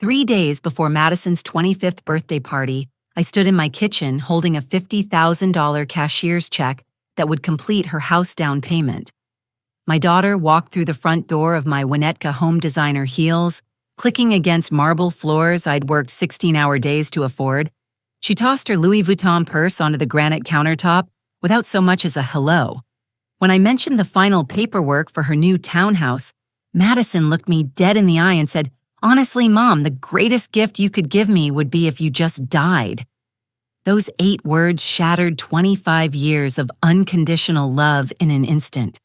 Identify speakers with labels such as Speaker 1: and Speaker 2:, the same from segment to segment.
Speaker 1: 3 days before Madison's 25th birthday party, I stood in my kitchen holding a $50,000 cashier's check that would complete her house down payment. My daughter walked through the front door of my Winnetka home designer heels, clicking against marble floors I'd worked 16-hour days to afford. She tossed her Louis Vuitton purse onto the granite countertop without so much as a hello. When I mentioned the final paperwork for her new townhouse, Madison looked me dead in the eye and said, "Honestly, Mom, the greatest gift you could give me would be if you just died." Those 8 words shattered 25 years of unconditional love in an instant.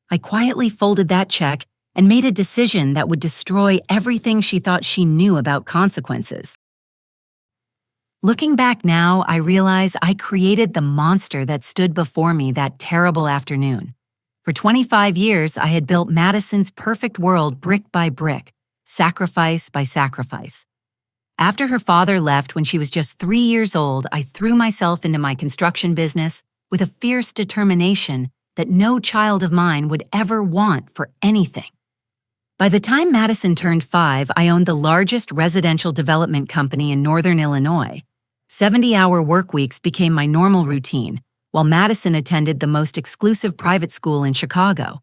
Speaker 1: I quietly folded that check and made a decision that would destroy everything she thought she knew about consequences. Looking back now, I realize I created the monster that stood before me that terrible afternoon. For 25 years, I had built Madison's perfect world brick by brick, sacrifice by sacrifice. After her father left when she was just 3 years old, I threw myself into my construction business with a fierce determination that no child of mine would ever want for anything. By the time Madison turned 5, I owned the largest residential development company in northern Illinois. 70-hour work weeks became my normal routine, while Madison attended the most exclusive private school in Chicago.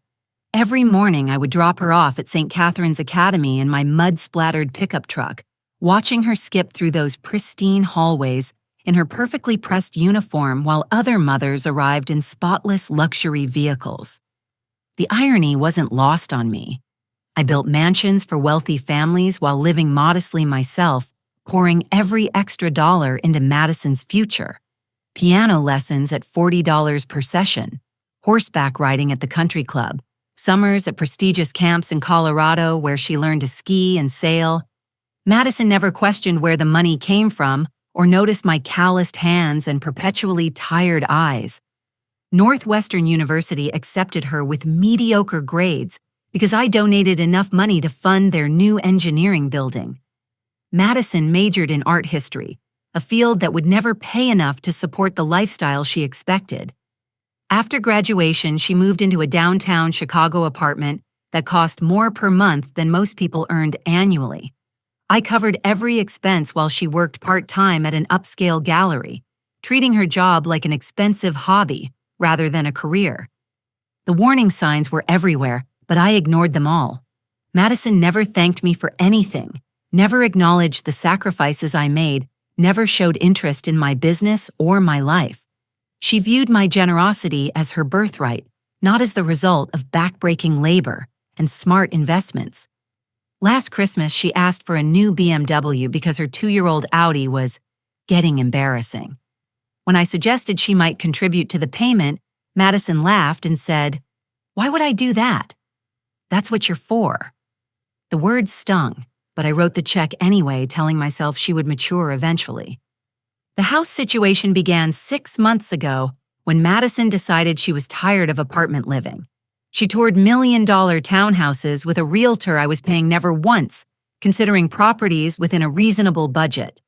Speaker 1: Every morning I would drop her off at St. Catherine's Academy in my mud-splattered pickup truck, watching her skip through those pristine hallways in her perfectly pressed uniform while other mothers arrived in spotless luxury vehicles. The irony wasn't lost on me. I built mansions for wealthy families while living modestly myself, pouring every extra dollar into Madison's future. Piano lessons at $40 per session, horseback riding at the country club, summers at prestigious camps in Colorado where she learned to ski and sail. Madison never questioned where the money came from or noticed my calloused hands and perpetually tired eyes. Northwestern University accepted her with mediocre grades because I donated enough money to fund their new engineering building. Madison majored in art history, a field that would never pay enough to support the lifestyle she expected. After graduation, she moved into a downtown Chicago apartment that cost more per month than most people earned annually. I covered every expense while she worked part-time at an upscale gallery, treating her job like an expensive hobby rather than a career. The warning signs were everywhere, but I ignored them all. Madison never thanked me for anything, never acknowledged the sacrifices I made, never showed interest in my business or my life. She viewed my generosity as her birthright, not as the result of backbreaking labor and smart investments. Last Christmas, she asked for a new BMW because her 2-year-old Audi was getting embarrassing. When I suggested she might contribute to the payment, Madison laughed and said, "Why would I do that? That's what you're for." The words stung, but I wrote the check anyway, telling myself she would mature eventually. The house situation began 6 months ago when Madison decided she was tired of apartment living. She toured million-dollar townhouses with a realtor I was paying never once, considering properties within a reasonable budget.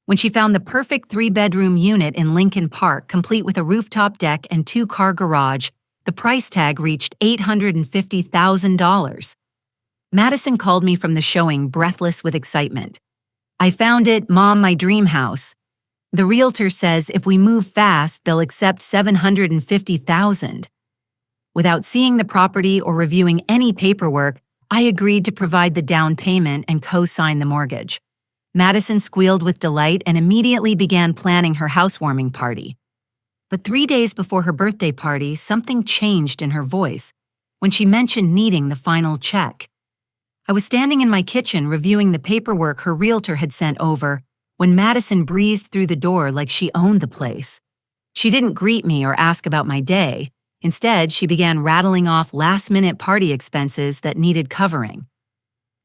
Speaker 1: When she found the perfect 3-bedroom unit in Lincoln Park, complete with a rooftop deck and 2-car garage, the price tag reached $850,000. Madison called me from the showing, breathless with excitement. "I found it, Mom, my dream house. The realtor says if we move fast, they'll accept $750,000. Without seeing the property or reviewing any paperwork, I agreed to provide the down payment and co-sign the mortgage. Madison squealed with delight and immediately began planning her housewarming party. But 3 days before her birthday party, something changed in her voice when she mentioned needing the final check. I was standing in my kitchen reviewing the paperwork her realtor had sent over when Madison breezed through the door like she owned the place. She didn't greet me or ask about my day. Instead, she began rattling off last-minute party expenses that needed covering.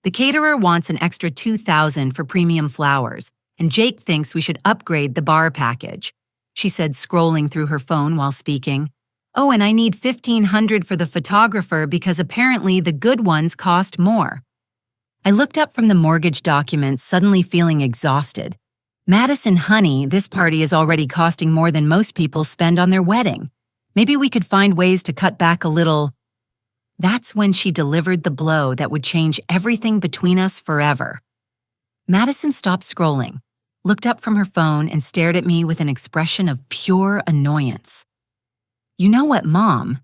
Speaker 1: "The caterer wants an extra $2,000 for premium flowers, and Jake thinks we should upgrade the bar package," she said, scrolling through her phone while speaking. "Oh, and I need $1,500 for the photographer because apparently the good ones cost more." I looked up from the mortgage documents, suddenly feeling exhausted. "Madison, honey, this party is already costing more than most people spend on their wedding. Maybe we could find ways to cut back a little." That's when she delivered the blow that would change everything between us forever. Madison stopped scrolling, looked up from her phone, and stared at me with an expression of pure annoyance. "You know what, Mom?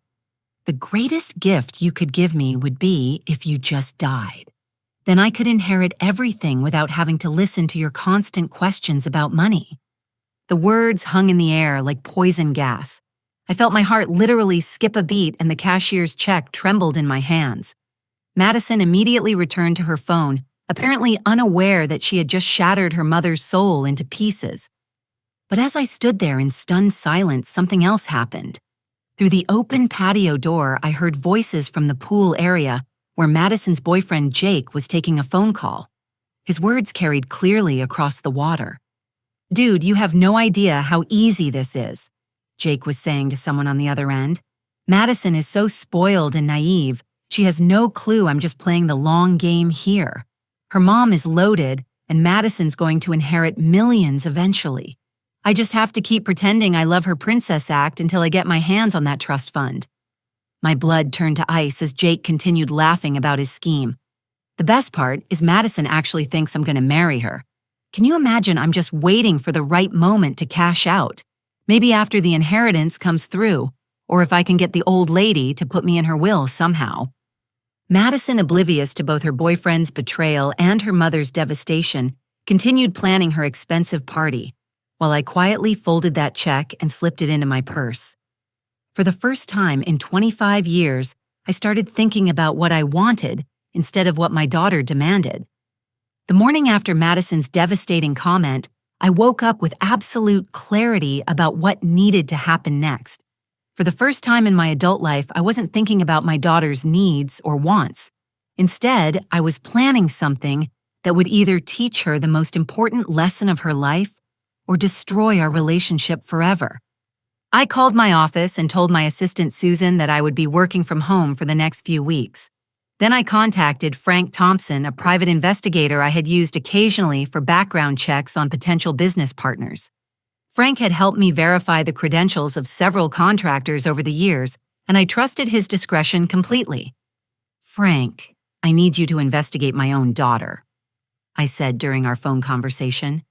Speaker 1: The greatest gift you could give me would be if you just died. Then I could inherit everything without having to listen to your constant questions about money." The words hung in the air like poison gas. I felt my heart literally skip a beat and the cashier's check trembled in my hands. Madison immediately returned to her phone, apparently unaware that she had just shattered her mother's soul into pieces. But as I stood there in stunned silence, something else happened. Through the open patio door, I heard voices from the pool area where Madison's boyfriend Jake was taking a phone call. His words carried clearly across the water. "Dude, you have no idea how easy this is," Jake was saying to someone on the other end. "Madison is so spoiled and naive. She has no clue I'm just playing the long game here. Her mom is loaded, and Madison's going to inherit millions eventually. I just have to keep pretending I love her princess act until I get my hands on that trust fund." My blood turned to ice as Jake continued laughing about his scheme. "The best part is Madison actually thinks I'm going to marry her. Can you imagine I'm just waiting for the right moment to cash out? Maybe after the inheritance comes through, or if I can get the old lady to put me in her will somehow." Madison, oblivious to both her boyfriend's betrayal and her mother's devastation, continued planning her expensive party, while I quietly folded that check and slipped it into my purse. For the first time in 25 years, I started thinking about what I wanted instead of what my daughter demanded. The morning after Madison's devastating comment, I woke up with absolute clarity about what needed to happen next. For the first time in my adult life, I wasn't thinking about my daughter's needs or wants. Instead, I was planning something that would either teach her the most important lesson of her life or destroy our relationship forever. I called my office and told my assistant Susan that I would be working from home for the next few weeks. Then I contacted Frank Thompson, a private investigator I had used occasionally for background checks on potential business partners. Frank had helped me verify the credentials of several contractors over the years, and I trusted his discretion completely. "Frank, I need you to investigate my own daughter," I said during our phone conversation.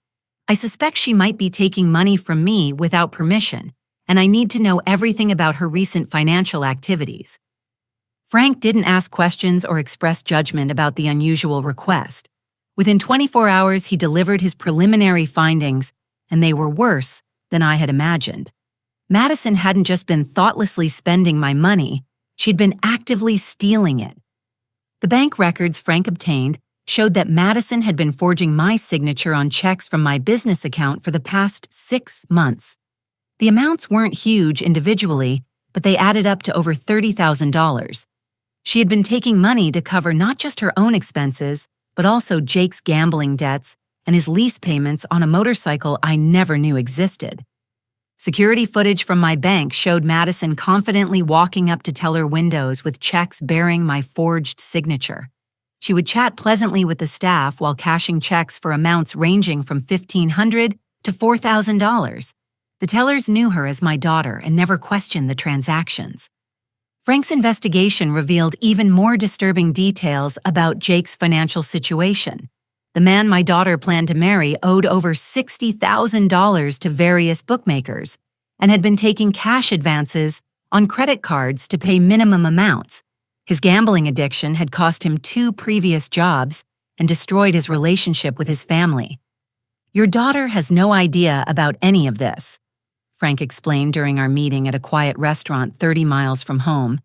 Speaker 1: "I suspect she might be taking money from me without permission, and I need to know everything about her recent financial activities." Frank didn't ask questions or express judgment about the unusual request. Within 24 hours, he delivered his preliminary findings, and they were worse than I had imagined. Madison hadn't just been thoughtlessly spending my money, she'd been actively stealing it. The bank records Frank obtained showed that Madison had been forging my signature on checks from my business account for the past 6 months. The amounts weren't huge individually, but they added up to over $30,000. She had been taking money to cover not just her own expenses, but also Jake's gambling debts and his lease payments on a motorcycle I never knew existed. Security footage from my bank showed Madison confidently walking up to teller windows with checks bearing my forged signature. She would chat pleasantly with the staff while cashing checks for amounts ranging from $1,500 to $4,000. The tellers knew her as my daughter and never questioned the transactions. Frank's investigation revealed even more disturbing details about Jake's financial situation. The man my daughter planned to marry owed over $60,000 to various bookmakers and had been taking cash advances on credit cards to pay minimum amounts. His gambling addiction had cost him 2 previous jobs and destroyed his relationship with his family. "Your daughter has no idea about any of this," Frank explained during our meeting at a quiet restaurant 30 miles from home.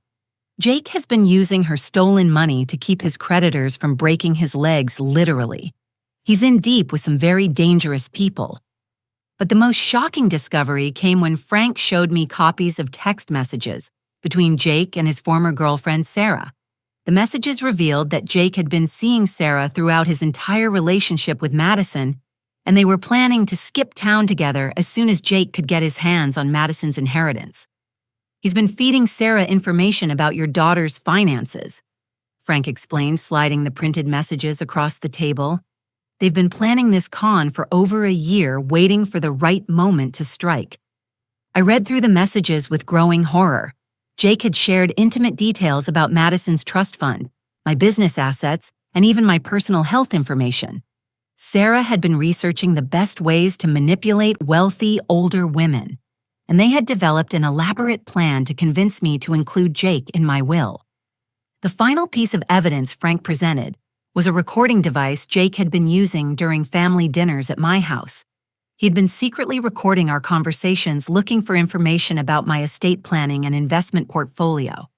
Speaker 1: "Jake has been using her stolen money to keep his creditors from breaking his legs literally. He's in deep with some very dangerous people." But the most shocking discovery came when Frank showed me copies of text messages between Jake and his former girlfriend, Sarah. The messages revealed that Jake had been seeing Sarah throughout his entire relationship with Madison, and they were planning to skip town together as soon as Jake could get his hands on Madison's inheritance. "He's been feeding Sarah information about your daughter's finances," Frank explained, sliding the printed messages across the table. "They've been planning this con for over a year, waiting for the right moment to strike." I read through the messages with growing horror. Jake had shared intimate details about Madison's trust fund, my business assets, and even my personal health information. Sarah had been researching the best ways to manipulate wealthy, older women, and they had developed an elaborate plan to convince me to include Jake in my will. The final piece of evidence Frank presented was a recording device Jake had been using during family dinners at my house. He'd been secretly recording our conversations looking for information about my estate planning and investment portfolio.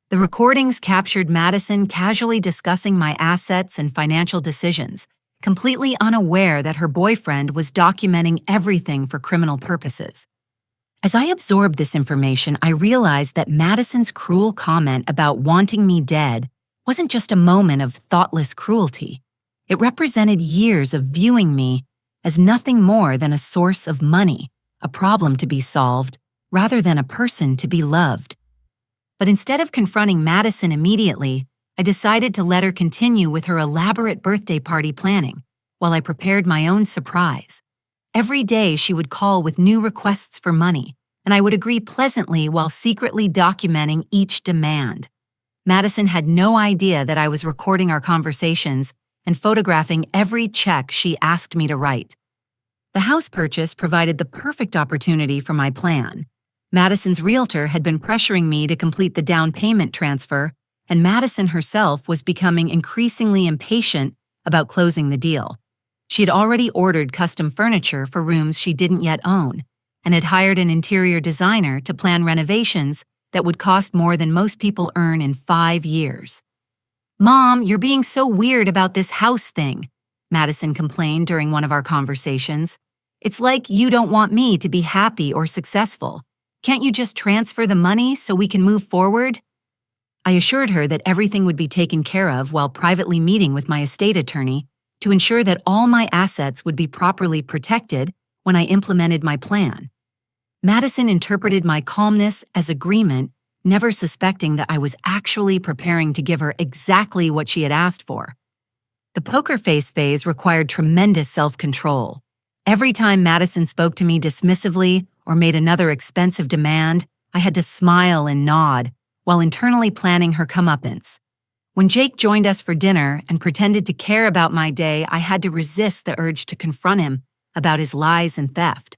Speaker 1: The recordings captured Madison casually discussing my assets and financial decisions, completely unaware that her boyfriend was documenting everything for criminal purposes. As I absorbed this information, I realized that Madison's cruel comment about wanting me dead wasn't just a moment of thoughtless cruelty. It represented years of viewing me as nothing more than a source of money, a problem to be solved, rather than a person to be loved. But instead of confronting Madison immediately, I decided to let her continue with her elaborate birthday party planning while I prepared my own surprise. Every day she would call with new requests for money, and I would agree pleasantly while secretly documenting each demand. Madison had no idea that I was recording our conversations and photographing every check she asked me to write. The house purchase provided the perfect opportunity for my plan. Madison's realtor had been pressuring me to complete the down payment transfer, and Madison herself was becoming increasingly impatient about closing the deal. She had already ordered custom furniture for rooms she didn't yet own, and had hired an interior designer to plan renovations that would cost more than most people earn in 5 years. "Mom, you're being so weird about this house thing," Madison complained during one of our conversations. "It's like you don't want me to be happy or successful. Can't you just transfer the money so we can move forward?" I assured her that everything would be taken care of while privately meeting with my estate attorney to ensure that all my assets would be properly protected when I implemented my plan. Madison interpreted my calmness as agreement, never suspecting that I was actually preparing to give her exactly what she had asked for. The poker face phase required tremendous self-control. Every time Madison spoke to me dismissively or made another expensive demand, I had to smile and nod while internally planning her comeuppance. When Jake joined us for dinner and pretended to care about my day, I had to resist the urge to confront him about his lies and theft.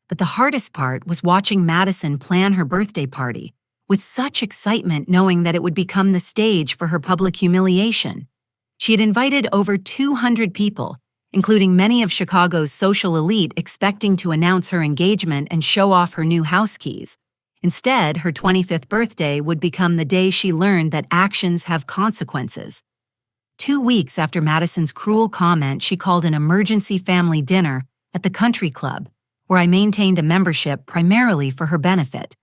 Speaker 1: But the hardest part was watching Madison plan her birthday party, with such excitement knowing that it would become the stage for her public humiliation. She had invited over 200 people, including many of Chicago's social elite, expecting to announce her engagement and show off her new house keys. Instead, her 25th birthday would become the day she learned that actions have consequences. 2 weeks after Madison's cruel comment, she called an emergency family dinner at the country club, where I maintained a membership primarily for her benefit.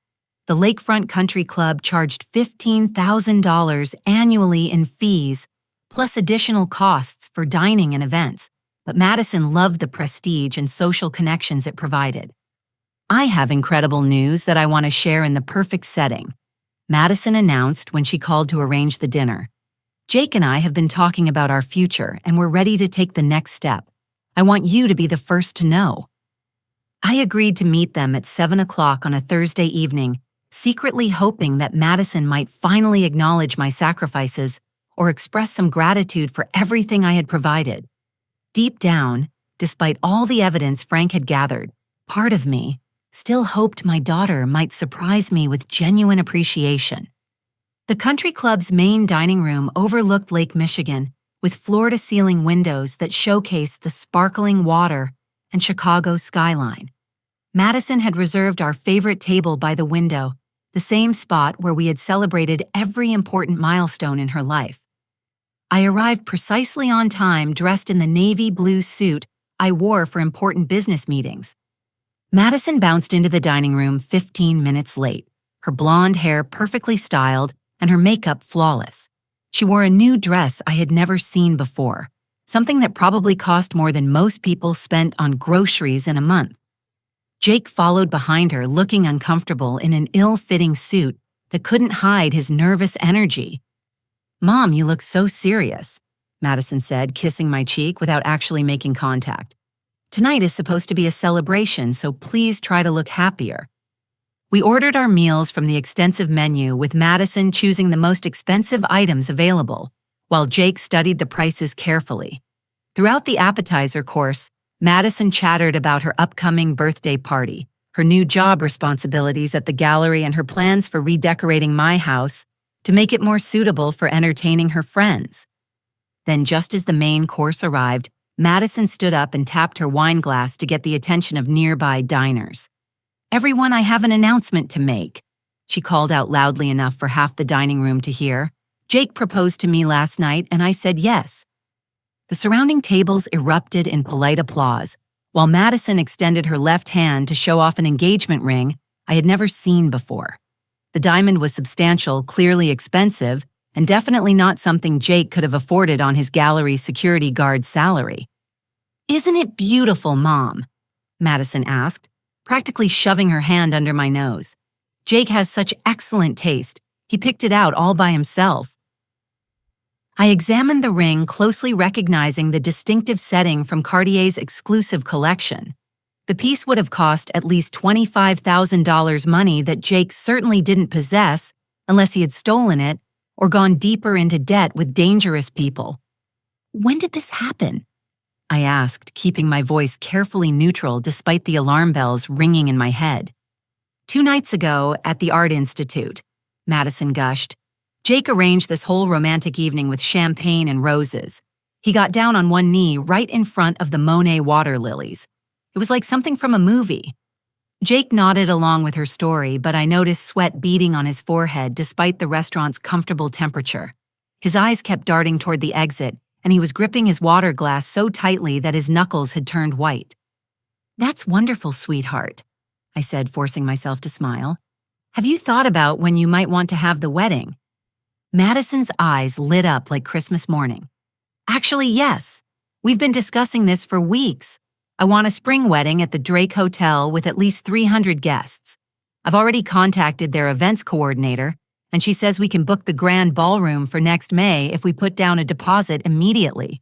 Speaker 1: The Lakefront Country Club charged $15,000 annually in fees, plus additional costs for dining and events, but Madison loved the prestige and social connections it provided. "I have incredible news that I want to share in the perfect setting," Madison announced when she called to arrange the dinner. "Jake and I have been talking about our future, and we're ready to take the next step. I want you to be the first to know." I agreed to meet them at 7 o'clock on a Thursday evening, secretly hoping that Madison might finally acknowledge my sacrifices or express some gratitude for everything I had provided. Deep down, despite all the evidence Frank had gathered, part of me still hoped my daughter might surprise me with genuine appreciation. The country club's main dining room overlooked Lake Michigan, with floor-to-ceiling windows that showcased the sparkling water and Chicago skyline. Madison had reserved our favorite table by the window, the same spot where we had celebrated every important milestone in her life. I arrived precisely on time, dressed in the navy blue suit I wore for important business meetings. Madison bounced into the dining room 15 minutes late, her blonde hair perfectly styled and her makeup flawless. She wore a new dress I had never seen before, something that probably cost more than most people spent on groceries in a month. Jake followed behind her, looking uncomfortable in an ill-fitting suit that couldn't hide his nervous energy. "Mom, you look so serious," Madison said, kissing my cheek without actually making contact. "Tonight is supposed to be a celebration, so please try to look happier." We ordered our meals from the extensive menu, with Madison choosing the most expensive items available, while Jake studied the prices carefully. Throughout the appetizer course, Madison chattered about her upcoming birthday party, her new job responsibilities at the gallery, and her plans for redecorating my house to make it more suitable for entertaining her friends. Then, just as the main course arrived, Madison stood up and tapped her wine glass to get the attention of nearby diners. "Everyone, I have an announcement to make," she called out loudly enough for half the dining room to hear. "Jake proposed to me last night, and I said yes." The surrounding tables erupted in polite applause, while Madison extended her left hand to show off an engagement ring I had never seen before. The diamond was substantial, clearly expensive, and definitely not something Jake could have afforded on his gallery security guard salary. "Isn't it beautiful, Mom?" Madison asked, practically shoving her hand under my nose. "Jake has such excellent taste. He picked it out all by himself." I examined the ring, closely recognizing the distinctive setting from Cartier's exclusive collection. The piece would have cost at least $25,000 money that Jake certainly didn't possess unless he had stolen it or gone deeper into debt with dangerous people. "When did this happen?" I asked, keeping my voice carefully neutral despite the alarm bells ringing in my head. "2 nights ago at the Art Institute," Madison gushed. "Jake arranged this whole romantic evening with champagne and roses. He got down on one knee right in front of the Monet water lilies. It was like something from a movie." Jake nodded along with her story, but I noticed sweat beading on his forehead despite the restaurant's comfortable temperature. His eyes kept darting toward the exit, and he was gripping his water glass so tightly that his knuckles had turned white. "That's wonderful, sweetheart," I said, forcing myself to smile. "Have you thought about when you might want to have the wedding?" Madison's eyes lit up like Christmas morning. "Actually, yes. We've been discussing this for weeks. I want a spring wedding at the Drake Hotel with at least 300 guests. I've already contacted their events coordinator, and she says we can book the grand ballroom for next May if we put down a deposit immediately."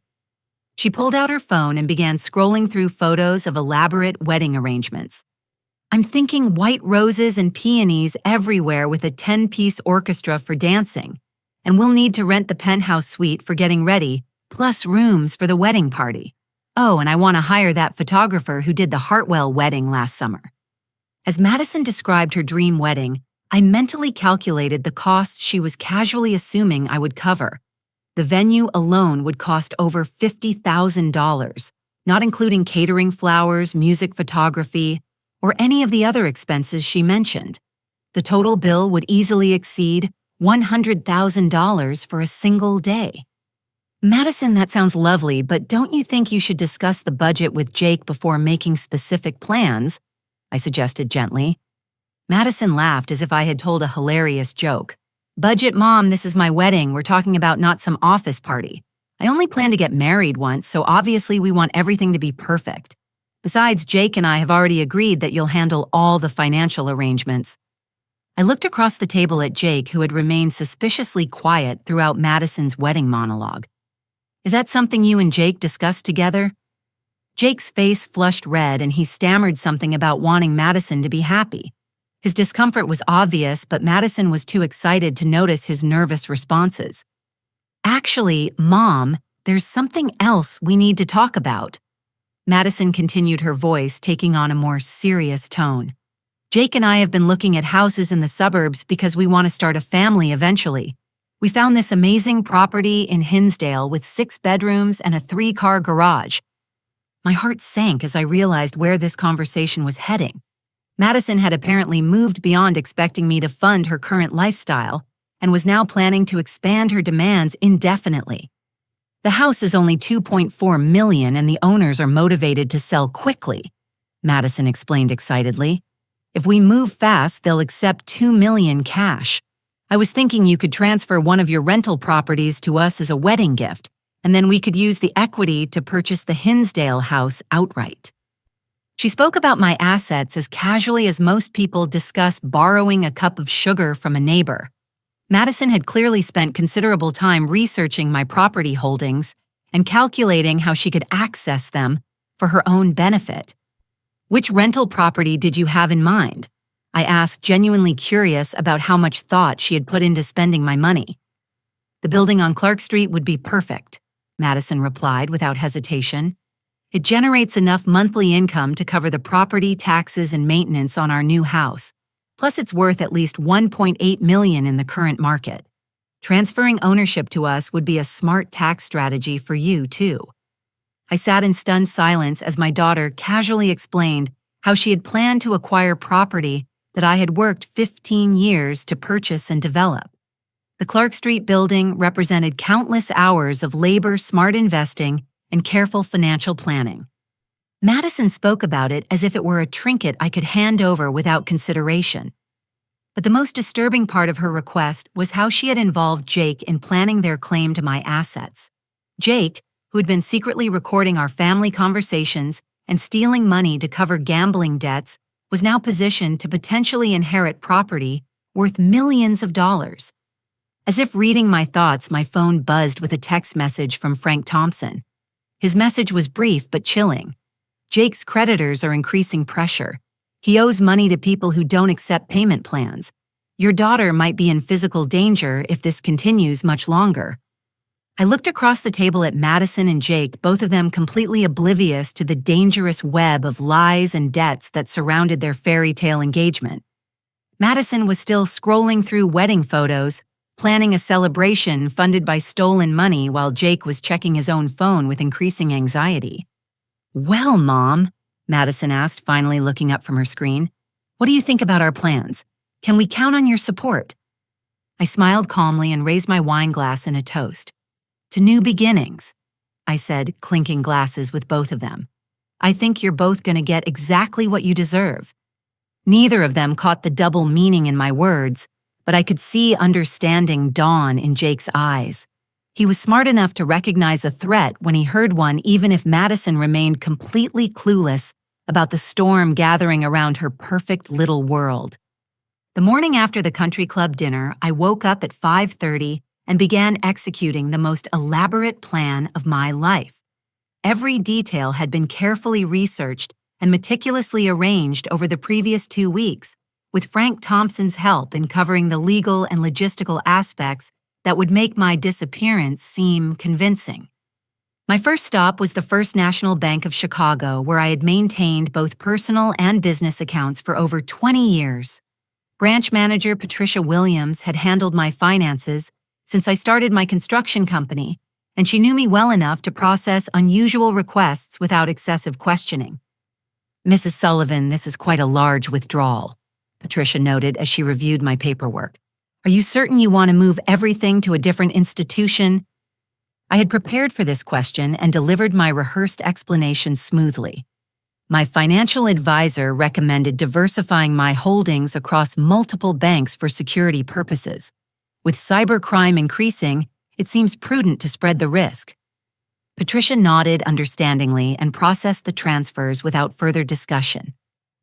Speaker 1: She pulled out her phone and began scrolling through photos of elaborate wedding arrangements. "I'm thinking white roses and peonies everywhere with a 10-piece orchestra for dancing. And we'll need to rent the penthouse suite for getting ready, plus rooms for the wedding party. Oh, and I want to hire that photographer who did the Hartwell wedding last summer." As Madison described her dream wedding, I mentally calculated the costs she was casually assuming I would cover. The venue alone would cost over $50,000, not including catering, flowers, music, photography, or any of the other expenses she mentioned. The total bill would easily exceed $100,000 for a single day. "Madison, that sounds lovely, but don't you think you should discuss the budget with Jake before making specific plans?" I suggested gently. Madison laughed as if I had told a hilarious joke. "Budget, Mom, this is my wedding. We're talking about not some office party. I only plan to get married once, so obviously we want everything to be perfect. Besides, Jake and I have already agreed that you'll handle all the financial arrangements." I looked across the table at Jake, who had remained suspiciously quiet throughout Madison's wedding monologue. "Is that something you and Jake discussed together?" Jake's face flushed red and he stammered something about wanting Madison to be happy. His discomfort was obvious, but Madison was too excited to notice his nervous responses. "Actually, Mom, there's something else we need to talk about." Madison continued, her voice taking on a more serious tone. "Jake and I have been looking at houses in the suburbs because we want to start a family eventually. We found this amazing property in Hinsdale with 6 bedrooms and a 3-car garage." My heart sank as I realized where this conversation was heading. Madison had apparently moved beyond expecting me to fund her current lifestyle and was now planning to expand her demands indefinitely. "The house is only $2.4 million and the owners are motivated to sell quickly," Madison explained excitedly. "If we move fast, they'll accept $2 million cash. I was thinking you could transfer one of your rental properties to us as a wedding gift, and then we could use the equity to purchase the Hinsdale house outright." She spoke about my assets as casually as most people discuss borrowing a cup of sugar from a neighbor. Madison had clearly spent considerable time researching my property holdings and calculating how she could access them for her own benefit. "Which rental property did you have in mind?" I asked, genuinely curious about how much thought she had put into spending my money. "The building on Clark Street would be perfect," Madison replied without hesitation. It generates enough monthly income to cover the property, taxes, and maintenance on our new house. Plus, it's worth at least $1.8 million in the current market. Transferring ownership to us would be a smart tax strategy for you, too. I sat in stunned silence as my daughter casually explained how she had planned to acquire property that I had worked 15 years to purchase and develop. The Clark Street building represented countless hours of labor, smart investing, and careful financial planning. Madison spoke about it as if it were a trinket I could hand over without consideration. But the most disturbing part of her request was how she had involved Jake in planning their claim to my assets. Jake, who had been secretly recording our family conversations and stealing money to cover gambling debts, was now positioned to potentially inherit property worth millions of dollars. As if reading my thoughts, my phone buzzed with a text message from Frank Thompson. His message was brief but chilling. Jake's creditors are increasing pressure. He owes money to people who don't accept payment plans. Your daughter might be in physical danger if this continues much longer. I looked across the table at Madison and Jake, both of them completely oblivious to the dangerous web of lies and debts that surrounded their fairy tale engagement. Madison was still scrolling through wedding photos, planning a celebration funded by stolen money while Jake was checking his own phone with increasing anxiety. "Well, Mom," Madison asked, finally looking up from her screen, "what do you think about our plans? Can we count on your support?" I smiled calmly and raised my wine glass in a toast. "To new beginnings," I said, clinking glasses with both of them. "I think you're both going to get exactly what you deserve." Neither of them caught the double meaning in my words, but I could see understanding dawn in Jake's eyes. He was smart enough to recognize a threat when he heard one, even if Madison remained completely clueless about the storm gathering around her perfect little world. The morning after the country club dinner, I woke up at 5:30 and began executing the most elaborate plan of my life. Every detail had been carefully researched and meticulously arranged over the previous 2 weeks, with Frank Thompson's help in covering the legal and logistical aspects that would make my disappearance seem convincing. My first stop was the First National Bank of Chicago, where I had maintained both personal and business accounts for over 20 years. Branch manager Patricia Williams had handled my finances since I started my construction company, and she knew me well enough to process unusual requests without excessive questioning. "Mrs. Sullivan, this is quite a large withdrawal," Patricia noted as she reviewed my paperwork. "Are you certain you want to move everything to a different institution?" I had prepared for this question and delivered my rehearsed explanation smoothly. My financial advisor recommended diversifying my holdings across multiple banks for security purposes. With cybercrime increasing, it seems prudent to spread the risk. Patricia nodded understandingly and processed the transfers without further discussion.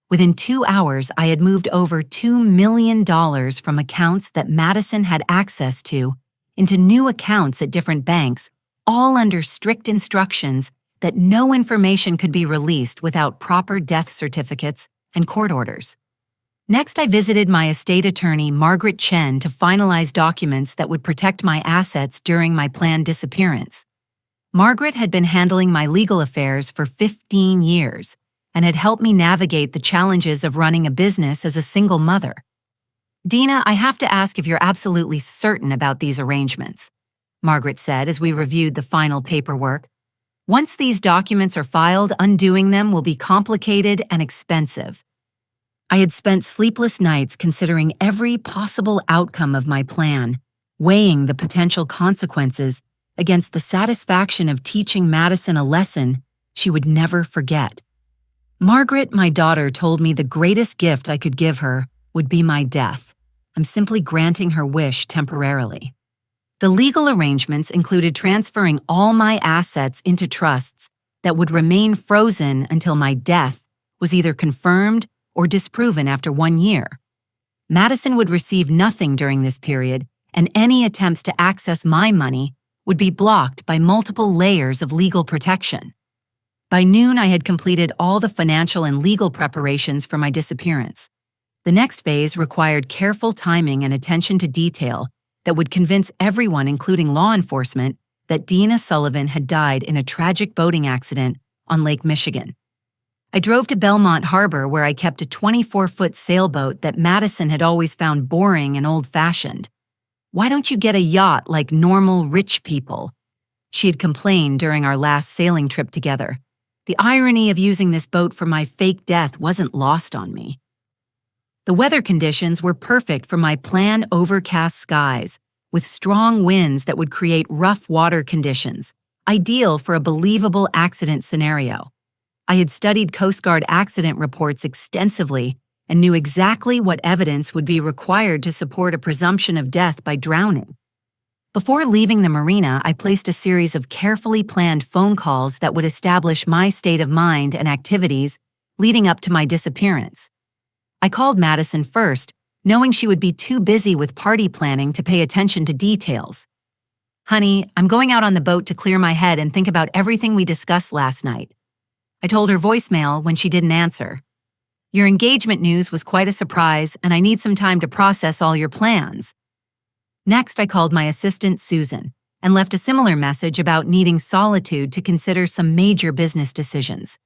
Speaker 1: Within 2 hours, I had moved over $2 million from accounts that Madison had access to into new accounts at different banks, all under strict instructions that no information could be released without proper death certificates and court orders. Next, I visited my estate attorney, Margaret Chen, to finalize documents that would protect my assets during my planned disappearance. Margaret had been handling my legal affairs for 15 years and had helped me navigate the challenges of running a business as a single mother. "Dina, I have to ask if you're absolutely certain about these arrangements," Margaret said as we reviewed the final paperwork. "Once these documents are filed, undoing them will be complicated and expensive." I had spent sleepless nights considering every possible outcome of my plan, weighing the potential consequences against the satisfaction of teaching Madison a lesson she would never forget. Margaret, my daughter, told me the greatest gift I could give her would be my death. I'm simply granting her wish temporarily. The legal arrangements included transferring all my assets into trusts that would remain frozen until my death was either confirmed or disproven after 1 year. Madison would receive nothing during this period, and any attempts to access my money would be blocked by multiple layers of legal protection. By noon, I had completed all the financial and legal preparations for my disappearance. The next phase required careful timing and attention to detail that would convince everyone, including law enforcement, that Dina Sullivan had died in a tragic boating accident on Lake Michigan. I drove to Belmont Harbor, where I kept a 24-foot sailboat that Madison had always found boring and old-fashioned. "Why don't you get a yacht like normal rich people?" she had complained during our last sailing trip together. The irony of using this boat for my fake death wasn't lost on me. The weather conditions were perfect for my planned overcast skies, with strong winds that would create rough water conditions, ideal for a believable accident scenario. I had studied Coast Guard accident reports extensively and knew exactly what evidence would be required to support a presumption of death by drowning. Before leaving the marina, I placed a series of carefully planned phone calls that would establish my state of mind and activities leading up to my disappearance. I called Madison first, knowing she would be too busy with party planning to pay attention to details. "Honey, I'm going out on the boat to clear my head and think about everything we discussed last night." I told her voicemail when she didn't answer. "Your engagement news was quite a surprise, and I need some time to process all your plans." Next, I called my assistant, Susan, and left a similar message about needing solitude to consider some major business decisions.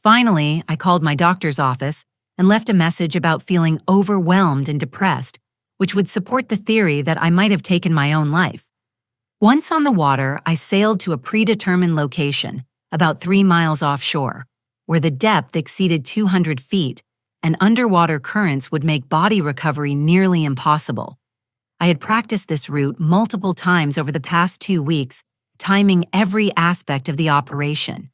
Speaker 1: Finally, I called my doctor's office and left a message about feeling overwhelmed and depressed, which would support the theory that I might have taken my own life. Once on the water, I sailed to a predetermined location, about 3 miles offshore, where the depth exceeded 200 feet and underwater currents would make body recovery nearly impossible. I had practiced this route multiple times over the past 2 weeks, timing every aspect of the operation.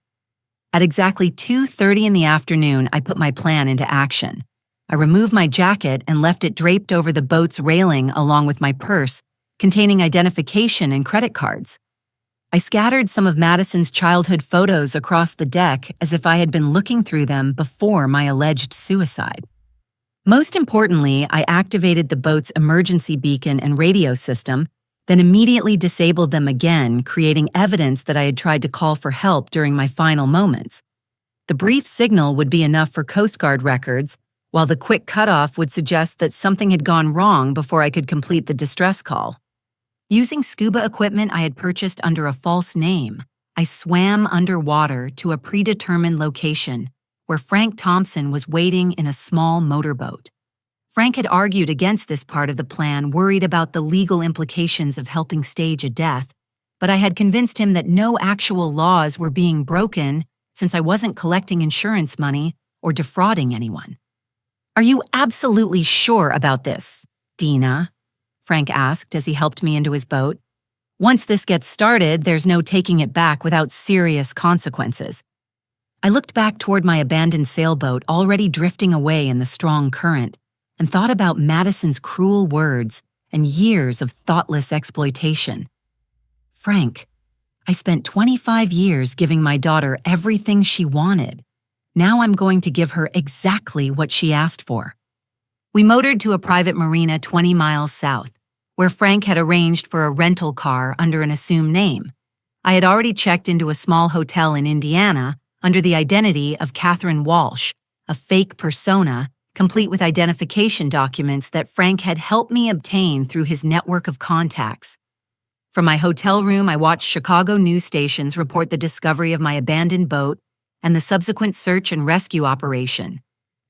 Speaker 1: At exactly 2:30 in the afternoon, I put my plan into action. I removed my jacket and left it draped over the boat's railing along with my purse, containing identification and credit cards. I scattered some of Madison's childhood photos across the deck as if I had been looking through them before my alleged suicide. Most importantly, I activated the boat's emergency beacon and radio system, then immediately disabled them again, creating evidence that I had tried to call for help during my final moments. The brief signal would be enough for Coast Guard records, while the quick cutoff would suggest that something had gone wrong before I could complete the distress call. Using scuba equipment I had purchased under a false name, I swam underwater to a predetermined location where Frank Thompson was waiting in a small motorboat. Frank had argued against this part of the plan, worried about the legal implications of helping stage a death, but I had convinced him that no actual laws were being broken since I wasn't collecting insurance money or defrauding anyone. "Are you absolutely sure about this, Dina?" Frank asked as he helped me into his boat. "Once this gets started, there's no taking it back without serious consequences." I looked back toward my abandoned sailboat already drifting away in the strong current and thought about Madison's cruel words and years of thoughtless exploitation. "Frank, I spent 25 years giving my daughter everything she wanted. Now I'm going to give her exactly what she asked for." We motored to a private marina 20 miles south, where Frank had arranged for a rental car under an assumed name. I had already checked into a small hotel in Indiana under the identity of Catherine Walsh, a fake persona complete with identification documents that Frank had helped me obtain through his network of contacts. From my hotel room, I watched Chicago news stations report the discovery of my abandoned boat and the subsequent search and rescue operation.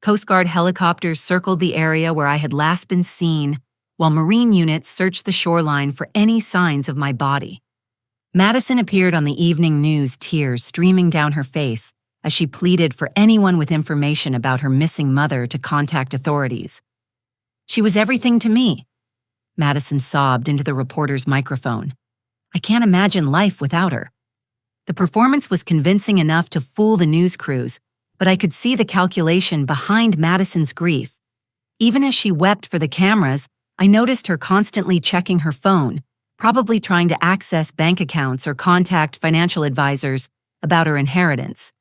Speaker 1: Coast Guard helicopters circled the area where I had last been seen, while Marine units searched the shoreline for any signs of my body. Madison appeared on the evening news, tears streaming down her face, as she pleaded for anyone with information about her missing mother to contact authorities. "She was everything to me," Madison sobbed into the reporter's microphone. "I can't imagine life without her." The performance was convincing enough to fool the news crews, but I could see the calculation behind Madison's grief. Even as she wept for the cameras, I noticed her constantly checking her phone, probably trying to access bank accounts or contact financial advisors about her inheritance.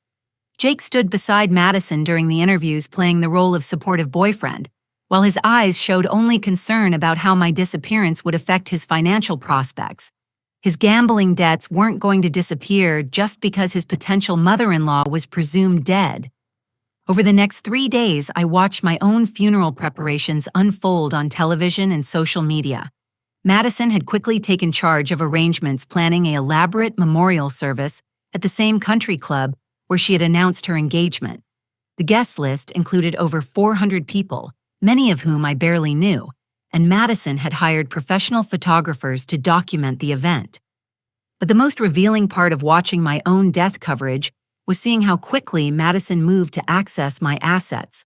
Speaker 1: Jake stood beside Madison during the interviews, playing the role of supportive boyfriend, while his eyes showed only concern about how my disappearance would affect his financial prospects. His gambling debts weren't going to disappear just because his potential mother-in-law was presumed dead. Over the next 3 days, I watched my own funeral preparations unfold on television and social media. Madison had quickly taken charge of arrangements planning an elaborate memorial service at the same country club where she had announced her engagement. The guest list included over 400 people, many of whom I barely knew, and Madison had hired professional photographers to document the event. But the most revealing part of watching my own death coverage was seeing how quickly Madison moved to access my assets.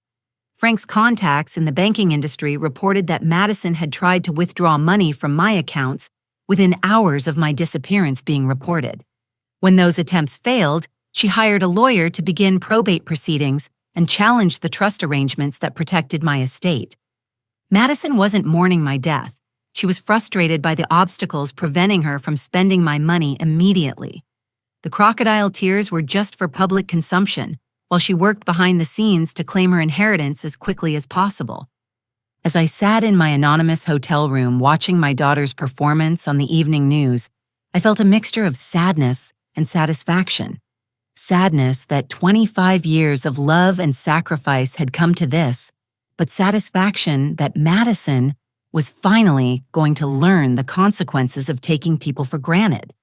Speaker 1: Frank's contacts in the banking industry reported that Madison had tried to withdraw money from my accounts within hours of my disappearance being reported. When those attempts failed, she hired a lawyer to begin probate proceedings and challenged the trust arrangements that protected my estate. Madison wasn't mourning my death. She was frustrated by the obstacles preventing her from spending my money immediately. The crocodile tears were just for public consumption, while she worked behind the scenes to claim her inheritance as quickly as possible. As I sat in my anonymous hotel room watching my daughter's performance on the evening news, I felt a mixture of sadness and satisfaction. Sadness that 25 years of love and sacrifice had come to this, but satisfaction that Madison was finally going to learn the consequences of taking people for granted.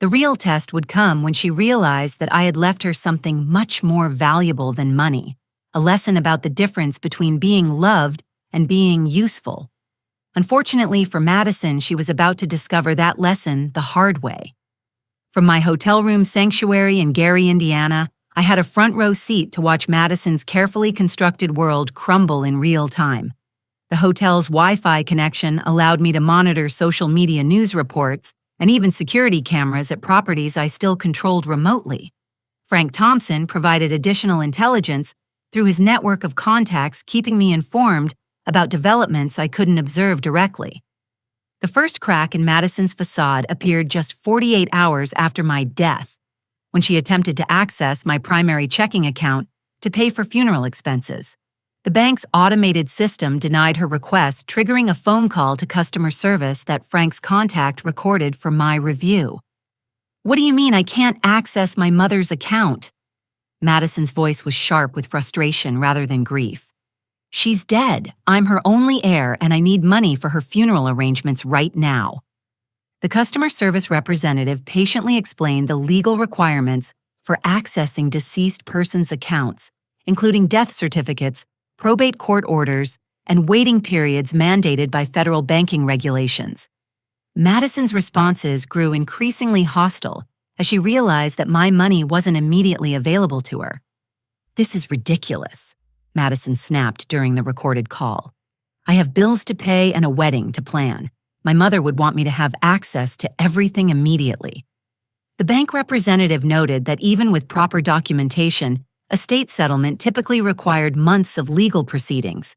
Speaker 1: The real test would come when she realized that I had left her something much more valuable than money, a lesson about the difference between being loved and being useful. Unfortunately for Madison, she was about to discover that lesson the hard way. From my hotel room sanctuary in Gary, Indiana, I had a front row seat to watch Madison's carefully constructed world crumble in real time. The hotel's Wi-Fi connection allowed me to monitor social media news reports and even security cameras at properties I still controlled remotely. Frank Thompson provided additional intelligence through his network of contacts, keeping me informed about developments I couldn't observe directly. The first crack in Madison's facade appeared just 48 hours after my death, when she attempted to access my primary checking account to pay for funeral expenses. The bank's automated system denied her request, triggering a phone call to customer service that Frank's contact recorded for my review. "What do you mean I can't access my mother's account?" Madison's voice was sharp with frustration rather than grief. "She's dead. I'm her only heir, and I need money for her funeral arrangements right now." The customer service representative patiently explained the legal requirements for accessing deceased persons' accounts, including death certificates, probate court orders, and waiting periods mandated by federal banking regulations. Madison's responses grew increasingly hostile as she realized that my money wasn't immediately available to her. "This is ridiculous," Madison snapped during the recorded call. "I have bills to pay and a wedding to plan. My mother would want me to have access to everything immediately." The bank representative noted that even with proper documentation, estate settlement typically required months of legal proceedings.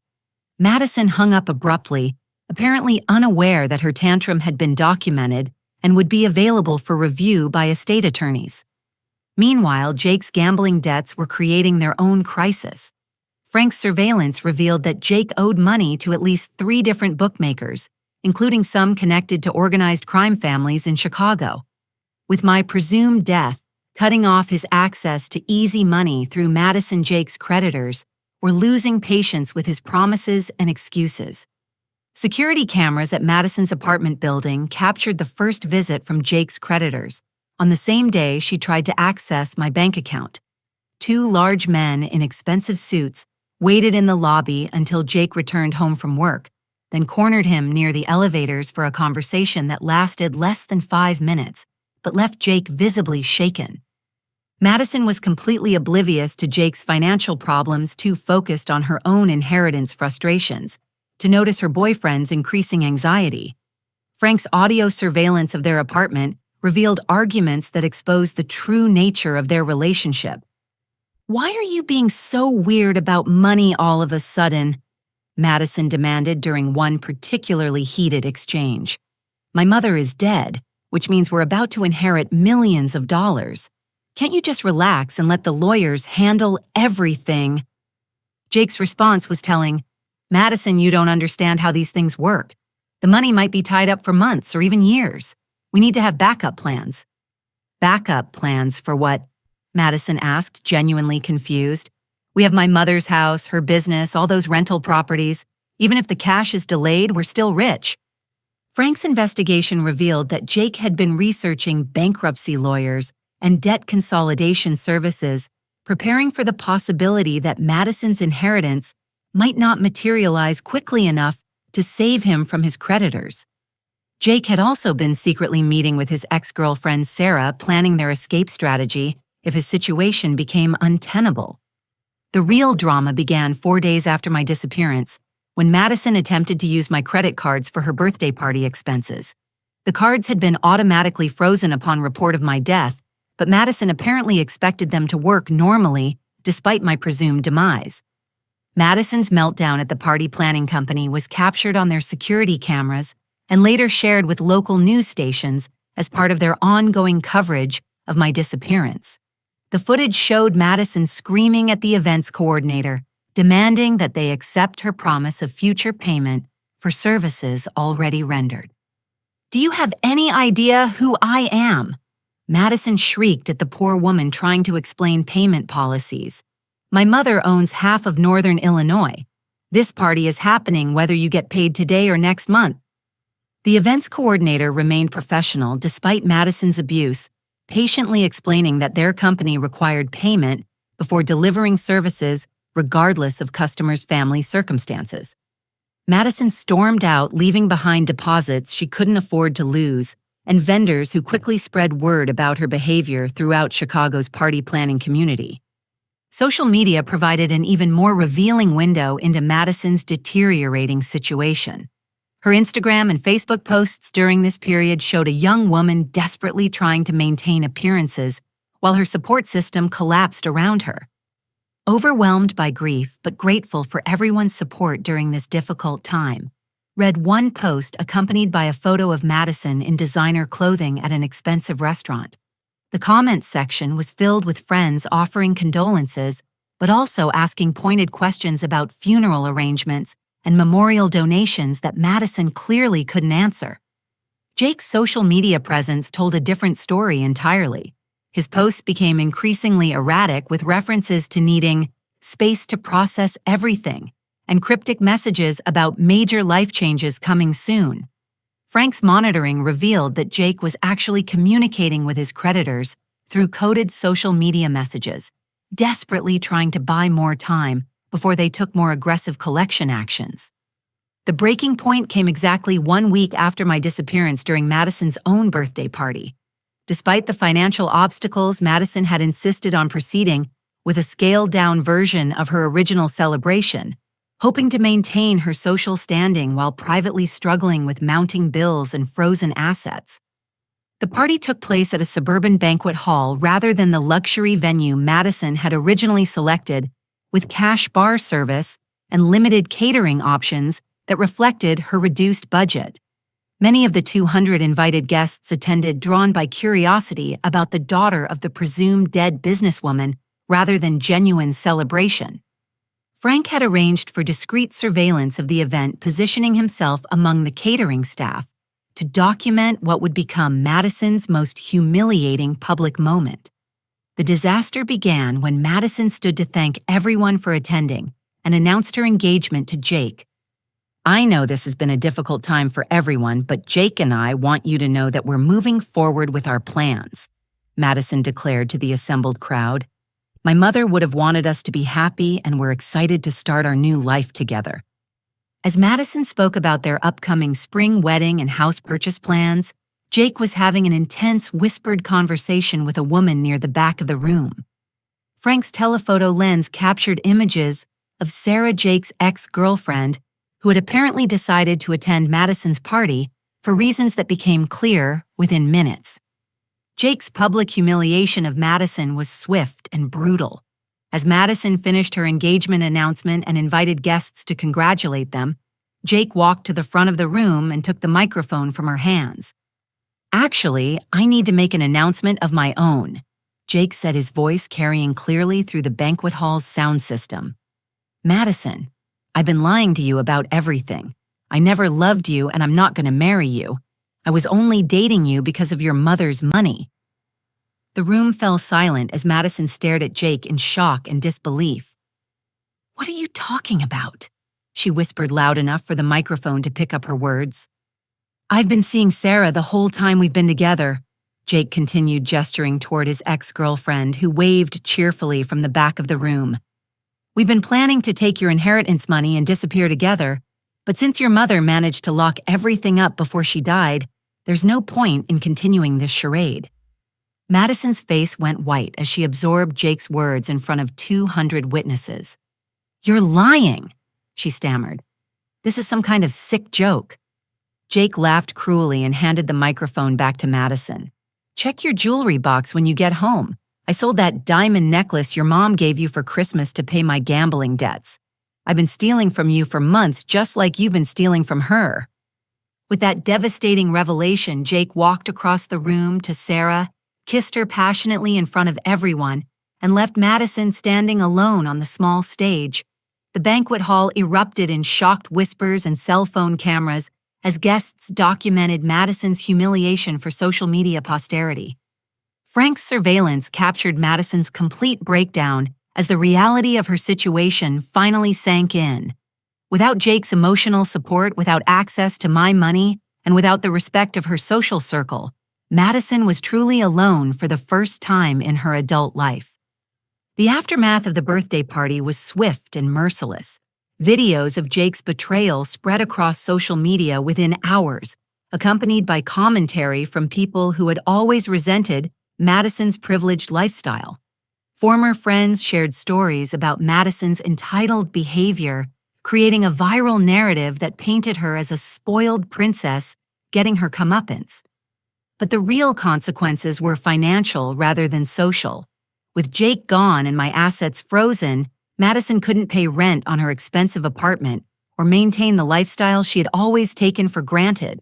Speaker 1: Madison hung up abruptly, apparently unaware that her tantrum had been documented and would be available for review by estate attorneys. Meanwhile, Jake's gambling debts were creating their own crisis. Frank's surveillance revealed that Jake owed money to at least 3 different bookmakers, including some connected to organized crime families in Chicago. With my presumed death, cutting off his access to easy money through Madison Jake's creditors, were losing patience with his promises and excuses. Security cameras at Madison's apartment building captured the first visit from Jake's creditors. On the same day, she tried to access my bank account. 2 large men in expensive suits waited in the lobby until Jake returned home from work, then cornered him near the elevators for a conversation that lasted less than 5 minutes, but left Jake visibly shaken. Madison was completely oblivious to Jake's financial problems, too focused on her own inheritance frustrations to notice her boyfriend's increasing anxiety. Frank's audio surveillance of their apartment revealed arguments that exposed the true nature of their relationship. "Why are you being so weird about money all of a sudden?" Madison demanded during one particularly heated exchange. "My mother is dead, which means we're about to inherit millions of dollars. Can't you just relax and let the lawyers handle everything?" Jake's response was telling, "Madison, you don't understand how these things work. The money might be tied up for months or even years. We need to have backup plans." "Backup plans for what?" Madison asked, genuinely confused. "We have my mother's house, her business, all those rental properties. Even if the cash is delayed, we're still rich." Frank's investigation revealed that Jake had been researching bankruptcy lawyers and debt consolidation services, preparing for the possibility that Madison's inheritance might not materialize quickly enough to save him from his creditors. Jake had also been secretly meeting with his ex-girlfriend Sarah, planning their escape strategy if his situation became untenable. The real drama began 4 days after my disappearance, when Madison attempted to use my credit cards for her birthday party expenses. The cards had been automatically frozen upon report of my death, but Madison apparently expected them to work normally despite my presumed demise. Madison's meltdown at the party planning company was captured on their security cameras and later shared with local news stations as part of their ongoing coverage of my disappearance. The footage showed Madison screaming at the events coordinator, demanding that they accept her promise of future payment for services already rendered. "Do you have any idea who I am?" Madison shrieked at the poor woman trying to explain payment policies. "My mother owns half of Northern Illinois. This party is happening whether you get paid today or next month." The events coordinator remained professional despite Madison's abuse, patiently explaining that their company required payment before delivering services regardless of customers' family circumstances. Madison stormed out, leaving behind deposits she couldn't afford to lose, and vendors who quickly spread word about her behavior throughout Chicago's party planning community. Social media provided an even more revealing window into Madison's deteriorating situation. Her Instagram and Facebook posts during this period showed a young woman desperately trying to maintain appearances while her support system collapsed around her. Overwhelmed by grief but grateful for everyone's support during this difficult time, read one post accompanied by a photo of Madison in designer clothing at an expensive restaurant. The comments section was filled with friends offering condolences, but also asking pointed questions about funeral arrangements and memorial donations that Madison clearly couldn't answer. Jake's social media presence told a different story entirely. His posts became increasingly erratic, with references to needing space to process everything and cryptic messages about major life changes coming soon. Frank's monitoring revealed that Jake was actually communicating with his creditors through coded social media messages, desperately trying to buy more time before they took more aggressive collection actions. The breaking point came exactly 1 week after my disappearance during Madison's own birthday party. Despite the financial obstacles, Madison had insisted on proceeding with a scaled-down version of her original celebration, hoping to maintain her social standing while privately struggling with mounting bills and frozen assets. The party took place at a suburban banquet hall rather than the luxury venue Madison had originally selected, with cash bar service and limited catering options that reflected her reduced budget. Many of the 200 invited guests attended, drawn by curiosity about the daughter of the presumed dead businesswoman rather than genuine celebration. Frank had arranged for discreet surveillance of the event, positioning himself among the catering staff to document what would become Madison's most humiliating public moment. The disaster began when Madison stood to thank everyone for attending and announced her engagement to Jake. "I know this has been a difficult time for everyone, but Jake and I want you to know that we're moving forward with our plans," Madison declared to the assembled crowd. "My mother would have wanted us to be happy, and we're excited to start our new life together." As Madison spoke about their upcoming spring wedding and house purchase plans, Jake was having an intense, whispered conversation with a woman near the back of the room. Frank's telephoto lens captured images of Sarah, Jake's ex-girlfriend, who had apparently decided to attend Madison's party for reasons that became clear within minutes. Jake's public humiliation of Madison was swift and brutal. As Madison finished her engagement announcement and invited guests to congratulate them, Jake walked to the front of the room and took the microphone from her hands. "Actually, I need to make an announcement of my own," Jake said, his voice carrying clearly through the banquet hall's sound system. "Madison, I've been lying to you about everything. I never loved you, and I'm not going to marry you. I was only dating you because of your mother's money." The room fell silent as Madison stared at Jake in shock and disbelief. "What are you talking about?" she whispered loud enough for the microphone to pick up her words. I've been seeing Sarah the whole time we've been together, Jake continued, gesturing toward his ex-girlfriend, who waved cheerfully from the back of the room. We've been planning to take your inheritance money and disappear together, but since your mother managed to lock everything up before she died, there's no point in continuing this charade. Madison's face went white as she absorbed Jake's words in front of 200 witnesses. You're lying, she stammered. This is some kind of sick joke. Jake laughed cruelly and handed the microphone back to Madison. Check your jewelry box when you get home. I sold that diamond necklace your mom gave you for Christmas to pay my gambling debts. I've been stealing from you for months, just like you've been stealing from her. With that devastating revelation, Jake walked across the room to Sarah, kissed her passionately in front of everyone, and left Madison standing alone on the small stage. The banquet hall erupted in shocked whispers and cell phone cameras as guests documented Madison's humiliation for social media posterity. Frank's surveillance captured Madison's complete breakdown as the reality of her situation finally sank in. Without Jake's emotional support, without access to my money, and without the respect of her social circle, Madison was truly alone for the first time in her adult life. The aftermath of the birthday party was swift and merciless. Videos of Jake's betrayal spread across social media within hours, accompanied by commentary from people who had always resented Madison's privileged lifestyle. Former friends shared stories about Madison's entitled behavior, creating a viral narrative that painted her as a spoiled princess getting her comeuppance. But the real consequences were financial rather than social. With Jake gone and my assets frozen, Madison couldn't pay rent on her expensive apartment or maintain the lifestyle she had always taken for granted.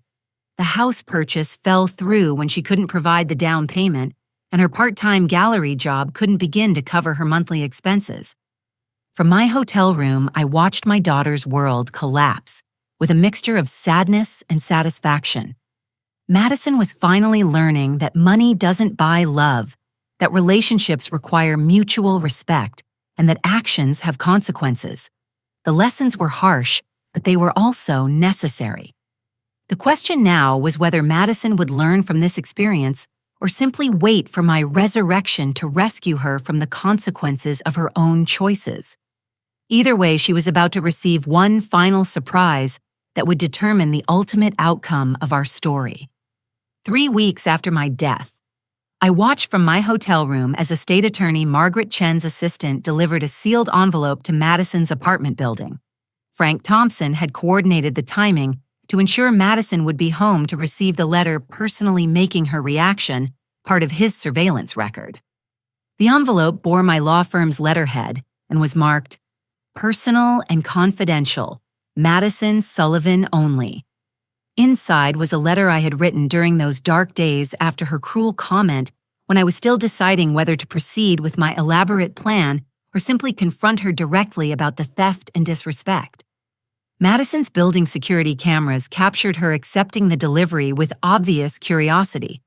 Speaker 1: The house purchase fell through when she couldn't provide the down payment, and her part-time gallery job couldn't begin to cover her monthly expenses. From my hotel room, I watched my daughter's world collapse with a mixture of sadness and satisfaction. Madison was finally learning that money doesn't buy love, that relationships require mutual respect, and that actions have consequences. The lessons were harsh, but they were also necessary. The question now was whether Madison would learn from this experience or simply wait for my resurrection to rescue her from the consequences of her own choices. Either way, she was about to receive one final surprise that would determine the ultimate outcome of our story. 3 weeks after my death, I watched from my hotel room as estate attorney Margaret Chen's assistant delivered a sealed envelope to Madison's apartment building. Frank Thompson had coordinated the timing to ensure Madison would be home to receive the letter, personally making her reaction part of his surveillance record. The envelope bore my law firm's letterhead and was marked, "Personal and confidential, Madison Sullivan only." Inside was a letter I had written during those dark days after her cruel comment, when I was still deciding whether to proceed with my elaborate plan or simply confront her directly about the theft and disrespect. Madison's building security cameras captured her accepting the delivery with obvious curiosity.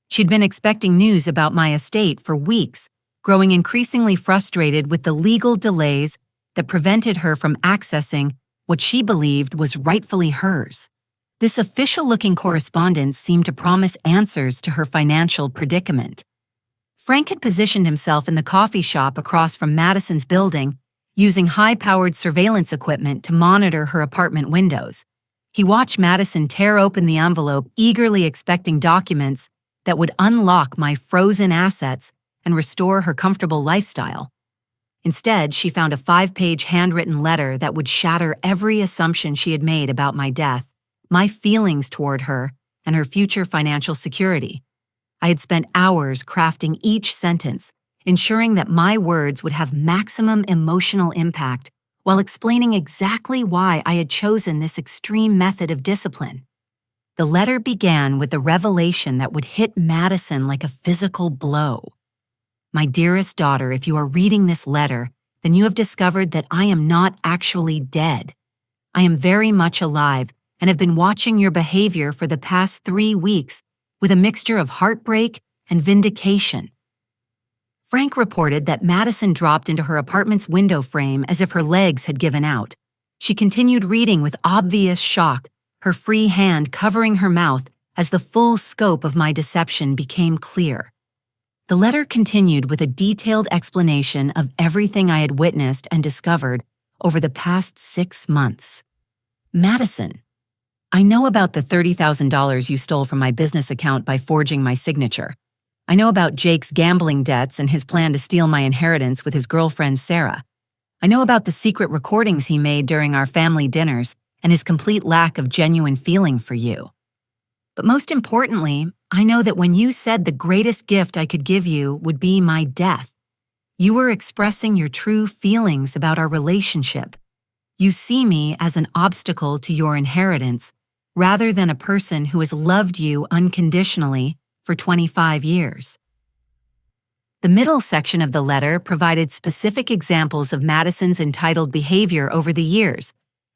Speaker 1: She'd been expecting news about my estate for weeks, growing increasingly frustrated with the legal delays that prevented her from accessing what she believed was rightfully hers. This official-looking correspondence seemed to promise answers to her financial predicament. Frank had positioned himself in the coffee shop across from Madison's building, using high-powered surveillance equipment to monitor her apartment windows. He watched Madison tear open the envelope, eagerly expecting documents that would unlock my frozen assets and restore her comfortable lifestyle. Instead, she found a 5-page handwritten letter that would shatter every assumption she had made about my death, my feelings toward her, and her future financial security. I had spent hours crafting each sentence, ensuring that my words would have maximum emotional impact while explaining exactly why I had chosen this extreme method of discipline. The letter began with the revelation that would hit Madison like a physical blow. My dearest daughter, if you are reading this letter, then you have discovered that I am not actually dead. I am very much alive and have been watching your behavior for the past 3 weeks with a mixture of heartbreak and vindication. Frank reported that Madison dropped into her apartment's window frame as if her legs had given out. She continued reading with obvious shock, her free hand covering her mouth as the full scope of my deception became clear. The letter continued with a detailed explanation of everything I had witnessed and discovered over the past 6 months. Madison, I know about the $30,000 you stole from my business account by forging my signature. I know about Jake's gambling debts and his plan to steal my inheritance with his girlfriend Sarah. I know about the secret recordings he made during our family dinners and his complete lack of genuine feeling for you. But most importantly, I know that when you said the greatest gift I could give you would be my death, you were expressing your true feelings about our relationship. You see me as an obstacle to your inheritance rather than a person who has loved you unconditionally for 25 years. The middle section of the letter provided specific examples of Madison's entitled behavior over the years,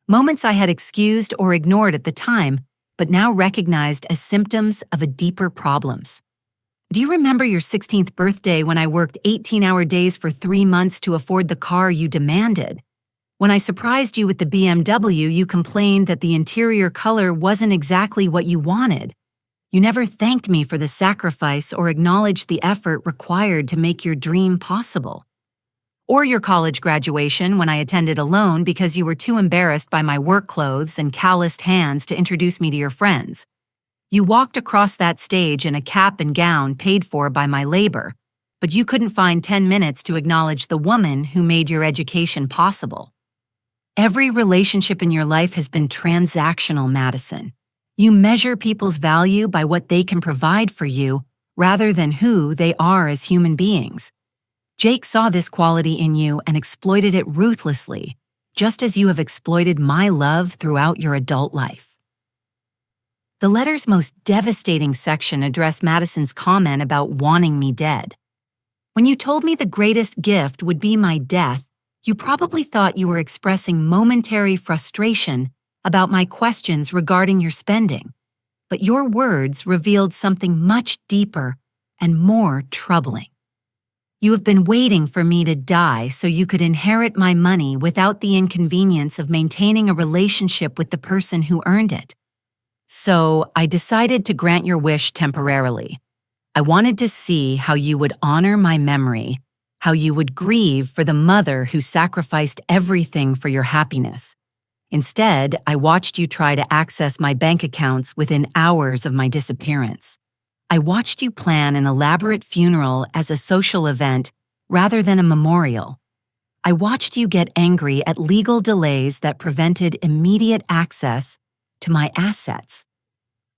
Speaker 1: moments I had excused or ignored at the time, but now recognized as symptoms of a deeper problems. Do you remember your 16th birthday when I worked 18-hour days for 3 months to afford the car you demanded? When I surprised you with the BMW, you complained that the interior color wasn't exactly what you wanted. You never thanked me for the sacrifice or acknowledged the effort required to make your dream possible. Or your college graduation when I attended alone because you were too embarrassed by my work clothes and calloused hands to introduce me to your friends. You walked across that stage in a cap and gown paid for by my labor, but you couldn't find 10 minutes to acknowledge the woman who made your education possible. Every relationship in your life has been transactional, Madison. You measure people's value by what they can provide for you rather than who they are as human beings. Jake saw this quality in you and exploited it ruthlessly, just as you have exploited my love throughout your adult life. The letter's most devastating section addressed Madison's comment about wanting me dead. When you told me the greatest gift would be my death, you probably thought you were expressing momentary frustration about my questions regarding your spending, but your words revealed something much deeper and more troubling. You have been waiting for me to die so you could inherit my money without the inconvenience of maintaining a relationship with the person who earned it. So I decided to grant your wish temporarily. I wanted to see how you would honor my memory, how you would grieve for the mother who sacrificed everything for your happiness. Instead, I watched you try to access my bank accounts within hours of my disappearance. I watched you plan an elaborate funeral as a social event rather than a memorial. I watched you get angry at legal delays that prevented immediate access to my assets.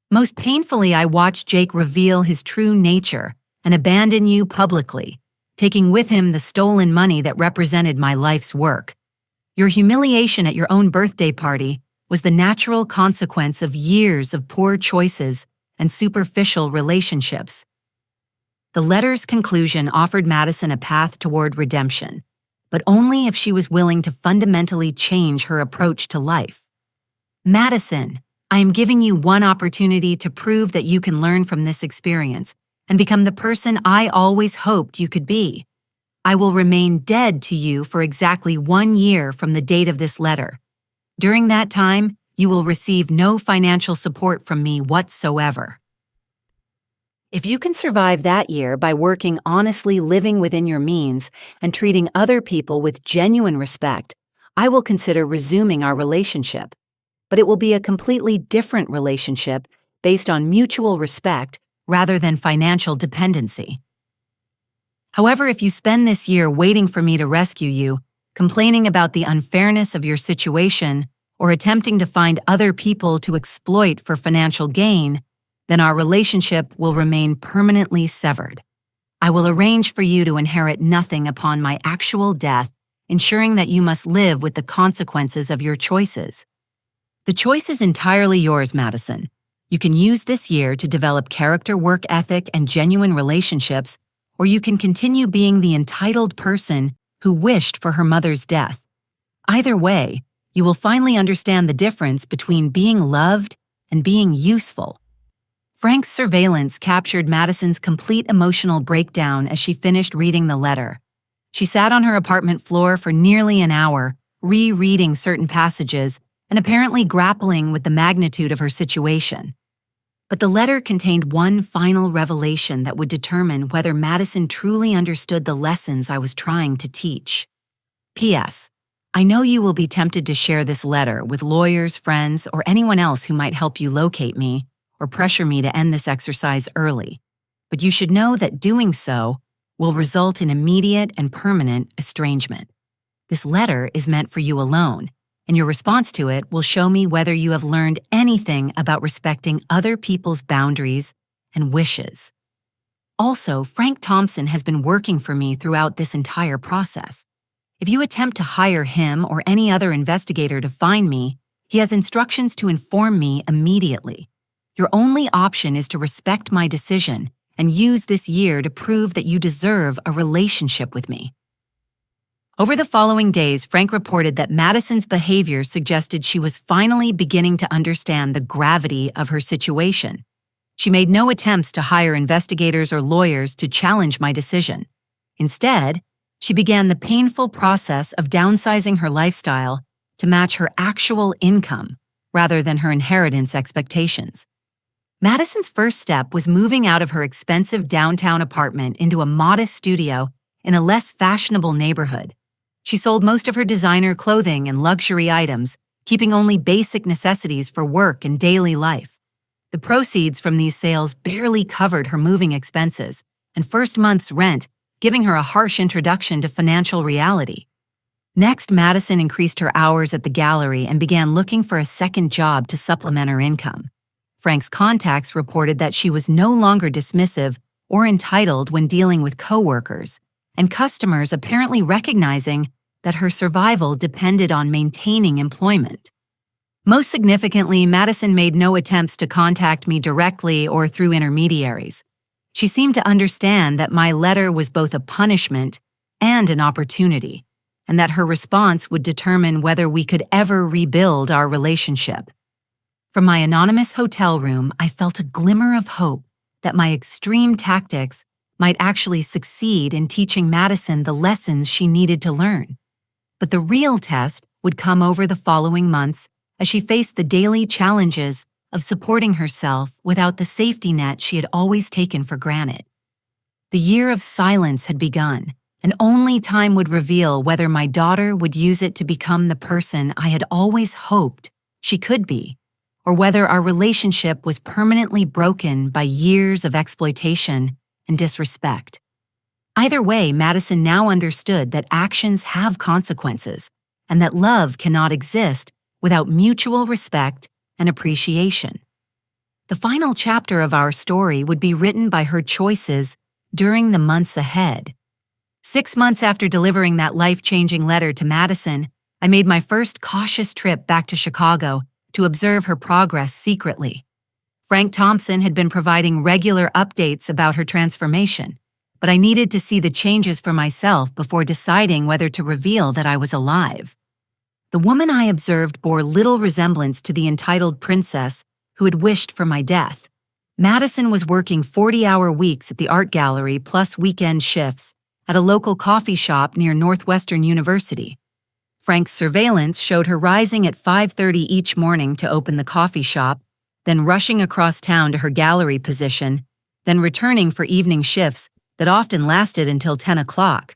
Speaker 1: Most painfully, I watched Jake reveal his true nature and abandon you publicly, taking with him the stolen money that represented my life's work. Your humiliation at your own birthday party was the natural consequence of years of poor choices and superficial relationships. The letter's conclusion offered Madison a path toward redemption, but only if she was willing to fundamentally change her approach to life. Madison, I am giving you one opportunity to prove that you can learn from this experience and become the person I always hoped you could be. I will remain dead to you for exactly 1 year from the date of this letter. During that time, you will receive no financial support from me whatsoever. If you can survive that year by working honestly, living within your means, and treating other people with genuine respect, I will consider resuming our relationship. But it will be a completely different relationship based on mutual respect rather than financial dependency. However, if you spend this year waiting for me to rescue you, complaining about the unfairness of your situation, or attempting to find other people to exploit for financial gain, then our relationship will remain permanently severed. I will arrange for you to inherit nothing upon my actual death, ensuring that you must live with the consequences of your choices. The choice is entirely yours, Madison. You can use this year to develop character, work ethic, and genuine relationships, or you can continue being the entitled person who wished for her mother's death. Either way, you will finally understand the difference between being loved and being useful. Frank's surveillance captured Madison's complete emotional breakdown as she finished reading the letter. She sat on her apartment floor for nearly an hour, rereading certain passages and apparently grappling with the magnitude of her situation. But the letter contained one final revelation that would determine whether Madison truly understood the lessons I was trying to teach. P.S. I know you will be tempted to share this letter with lawyers, friends, or anyone else who might help you locate me or pressure me to end this exercise early. But you should know that doing so will result in immediate and permanent estrangement. This letter is meant for you alone, and your response to it will show me whether you have learned anything about respecting other people's boundaries and wishes. Also, Frank Thompson has been working for me throughout this entire process. If you attempt to hire him or any other investigator to find me, he has instructions to inform me immediately. Your only option is to respect my decision and use this year to prove that you deserve a relationship with me. Over the following days, Frank reported that Madison's behavior suggested she was finally beginning to understand the gravity of her situation. She made no attempts to hire investigators or lawyers to challenge my decision. Instead, she began the painful process of downsizing her lifestyle to match her actual income rather than her inheritance expectations. Madison's first step was moving out of her expensive downtown apartment into a modest studio in a less fashionable neighborhood. She sold most of her designer clothing and luxury items, keeping only basic necessities for work and daily life. The proceeds from these sales barely covered her moving expenses and first month's rent, giving her a harsh introduction to financial reality. Next, Madison increased her hours at the gallery and began looking for a second job to supplement her income. Frank's contacts reported that she was no longer dismissive or entitled when dealing with coworkers, and customers apparently recognizing that her survival depended on maintaining employment. Most significantly, Madison made no attempts to contact me directly or through intermediaries. She seemed to understand that my letter was both a punishment and an opportunity, and that her response would determine whether we could ever rebuild our relationship. From my anonymous hotel room, I felt a glimmer of hope that my extreme tactics might actually succeed in teaching Madison the lessons she needed to learn. But the real test would come over the following months as she faced the daily challenges of supporting herself without the safety net she had always taken for granted. The year of silence had begun, and only time would reveal whether my daughter would use it to become the person I had always hoped she could be, or whether our relationship was permanently broken by years of exploitation and disrespect. Either way, Madison now understood that actions have consequences and that love cannot exist without mutual respect and appreciation. The final chapter of our story would be written by her choices during the months ahead. 6 months after delivering that life-changing letter to Madison, I made my first cautious trip back to Chicago to observe her progress secretly. Frank Thompson had been providing regular updates about her transformation, but I needed to see the changes for myself before deciding whether to reveal that I was alive. The woman I observed bore little resemblance to the entitled princess who had wished for my death. Madison was working 40-hour weeks at the art gallery plus weekend shifts at a local coffee shop near Northwestern University. Frank's surveillance showed her rising at 5:30 each morning to open the coffee shop, then rushing across town to her gallery position, then returning for evening shifts that often lasted until 10 o'clock.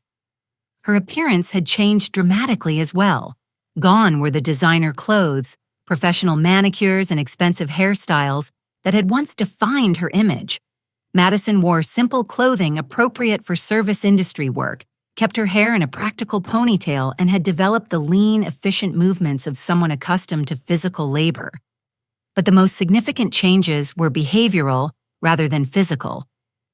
Speaker 1: Her appearance had changed dramatically as well. Gone were the designer clothes, professional manicures, and expensive hairstyles that had once defined her image. Madison wore simple clothing appropriate for service industry work, kept her hair in a practical ponytail, and had developed the lean, efficient movements of someone accustomed to physical labor. But the most significant changes were behavioral rather than physical.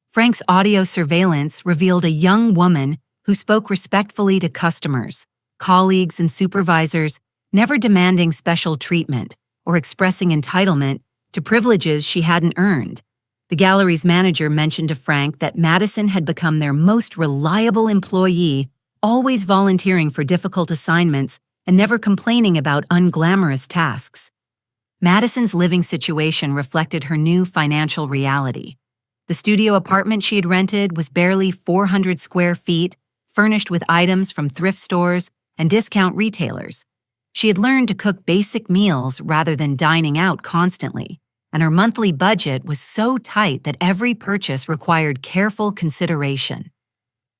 Speaker 1: Frank's audio surveillance revealed a young woman who spoke respectfully to customers, colleagues, and supervisors, never demanding special treatment or expressing entitlement to privileges she hadn't earned. The gallery's manager mentioned to Frank that Madison had become their most reliable employee, always volunteering for difficult assignments and never complaining about unglamorous tasks. Madison's living situation reflected her new financial reality. The studio apartment she had rented was barely 400 square feet, furnished with items from thrift stores and discount retailers. She had learned to cook basic meals rather than dining out constantly, and her monthly budget was so tight that every purchase required careful consideration.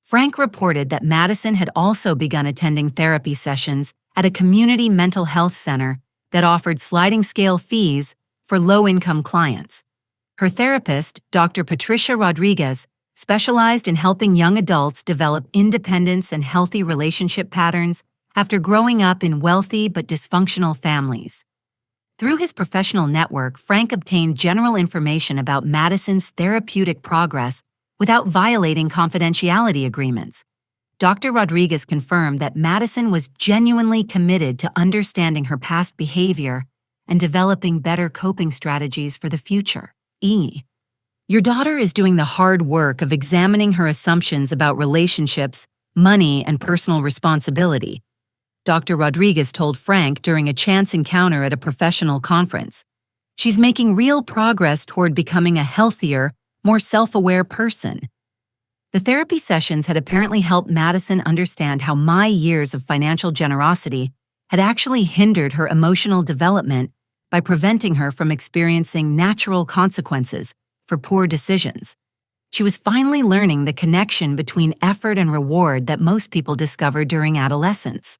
Speaker 1: Frank reported that Madison had also begun attending therapy sessions at a community mental health center that offered sliding scale fees for low-income clients. Her therapist, Dr. Patricia Rodriguez, specialized in helping young adults develop independence and healthy relationship patterns after growing up in wealthy but dysfunctional families. Through his professional network, Frank obtained general information about Madison's therapeutic progress without violating confidentiality agreements. Dr. Rodriguez confirmed that Madison was genuinely committed to understanding her past behavior and developing better coping strategies for the future. Your daughter is doing the hard work of examining her assumptions about relationships, money, and personal responsibility, Dr. Rodriguez told Frank during a chance encounter at a professional conference. She's making real progress toward becoming a healthier, more self-aware person. The therapy sessions had apparently helped Madison understand how my years of financial generosity had actually hindered her emotional development by preventing her from experiencing natural consequences for poor decisions. She was finally learning the connection between effort and reward that most people discover during adolescence.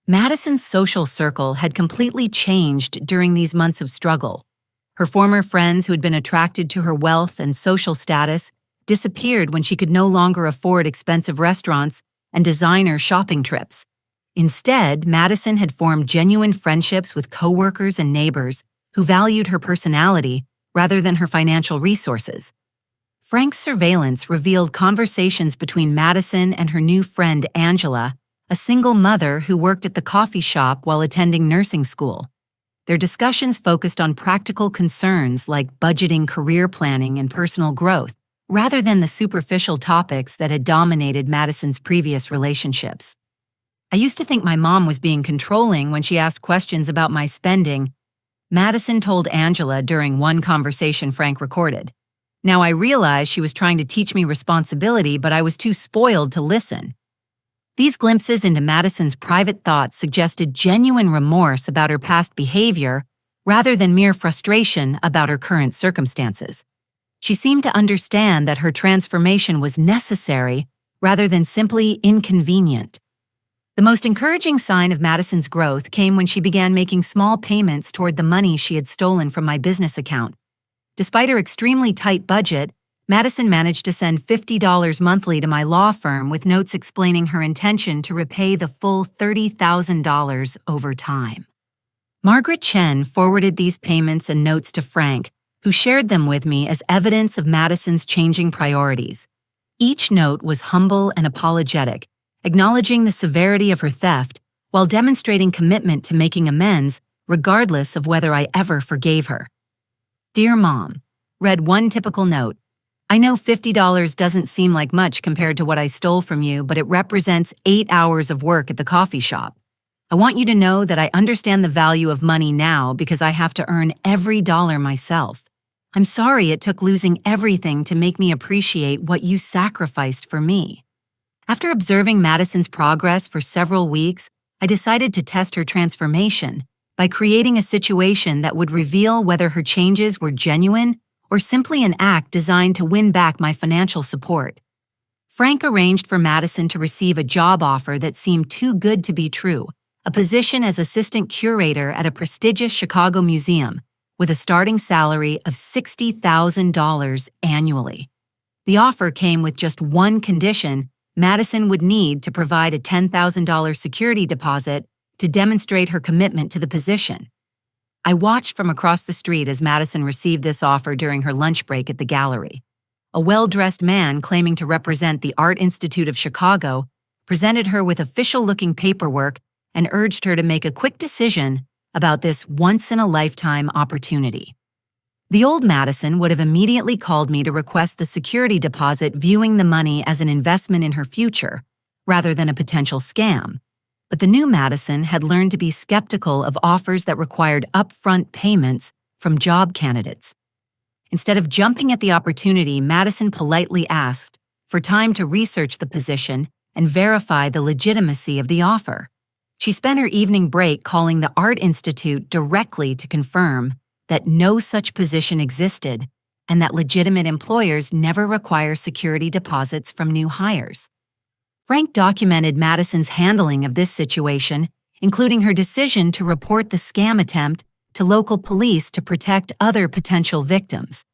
Speaker 1: Madison's social circle had completely changed during these months of struggle. Her former friends who had been attracted to her wealth and social status disappeared when she could no longer afford expensive restaurants and designer shopping trips. Instead, Madison had formed genuine friendships with coworkers and neighbors who valued her personality rather than her financial resources. Frank's surveillance revealed conversations between Madison and her new friend Angela, a single mother who worked at the coffee shop while attending nursing school. Their discussions focused on practical concerns like budgeting, career planning, and personal growth, rather than the superficial topics that had dominated Madison's previous relationships. I used to think my mom was being controlling when she asked questions about my spending, Madison told Angela during one conversation Frank recorded. Now I realized she was trying to teach me responsibility, but I was too spoiled to listen. These glimpses into Madison's private thoughts suggested genuine remorse about her past behavior rather than mere frustration about her current circumstances. She seemed to understand that her transformation was necessary rather than simply inconvenient. The most encouraging sign of Madison's growth came when she began making small payments toward the money she had stolen from my business account. Despite her extremely tight budget, Madison managed to send $50 monthly to my law firm with notes explaining her intention to repay the full $30,000 over time. Margaret Chen forwarded these payments and notes to Frank, who shared them with me as evidence of Madison's changing priorities. Each note was humble and apologetic, acknowledging the severity of her theft while demonstrating commitment to making amends regardless of whether I ever forgave her. Dear Mom, read one typical note. I know $50 doesn't seem like much compared to what I stole from you, but it represents 8 hours of work at the coffee shop. I want you to know that I understand the value of money now because I have to earn every dollar myself. I'm sorry it took losing everything to make me appreciate what you sacrificed for me. After observing Madison's progress for several weeks, I decided to test her transformation by creating a situation that would reveal whether her changes were genuine or simply an act designed to win back my financial support. Frank arranged for Madison to receive a job offer that seemed too good to be true, a position as assistant curator at a prestigious Chicago museum with a starting salary of $60,000 annually. The offer came with just one condition: Madison would need to provide a $10,000 security deposit to demonstrate her commitment to the position. I watched from across the street as Madison received this offer during her lunch break at the gallery. A well-dressed man claiming to represent the Art Institute of Chicago presented her with official-looking paperwork and urged her to make a quick decision about this once-in-a-lifetime opportunity. The old Madison would have immediately called me to request the security deposit, viewing the money as an investment in her future rather than a potential scam. But the new Madison had learned to be skeptical of offers that required upfront payments from job candidates. Instead of jumping at the opportunity, Madison politely asked for time to research the position and verify the legitimacy of the offer. She spent her evening break calling the Art Institute directly to confirm that no such position existed and that legitimate employers never require security deposits from new hires. Frank documented Madison's handling of this situation, including her decision to report the scam attempt to local police to protect other potential victims.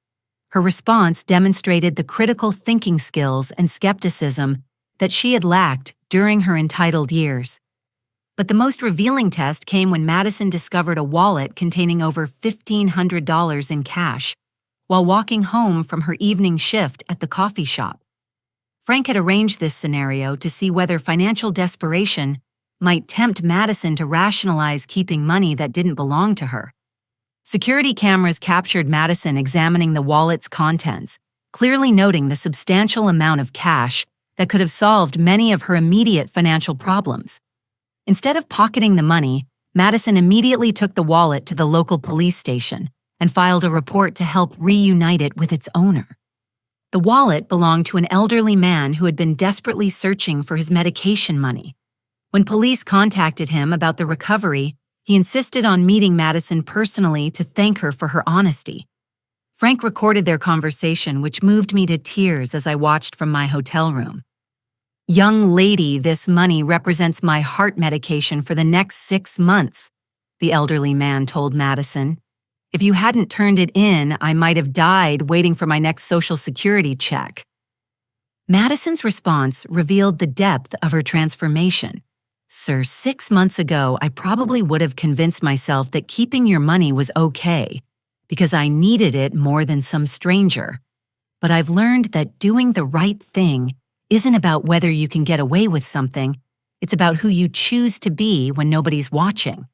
Speaker 1: Her response demonstrated the critical thinking skills and skepticism that she had lacked during her entitled years. But the most revealing test came when Madison discovered a wallet containing over $1,500 in cash while walking home from her evening shift at the coffee shop. Frank had arranged this scenario to see whether financial desperation might tempt Madison to rationalize keeping money that didn't belong to her. Security cameras captured Madison examining the wallet's contents, clearly noting the substantial amount of cash that could have solved many of her immediate financial problems. Instead of pocketing the money, Madison immediately took the wallet to the local police station and filed a report to help reunite it with its owner. The wallet belonged to an elderly man who had been desperately searching for his medication money. When police contacted him about the recovery, he insisted on meeting Madison personally to thank her for her honesty. Frank recorded their conversation, which moved me to tears as I watched from my hotel room. "Young lady, this money represents my heart medication for the next 6 months," the elderly man told Madison. "If you hadn't turned it in, I might have died waiting for my next Social Security check." Madison's response revealed the depth of her transformation. "Sir, 6 months ago, I probably would have convinced myself that keeping your money was okay, because I needed it more than some stranger. But I've learned that doing the right thing isn't about whether you can get away with something, it's about who you choose to be when nobody's watching."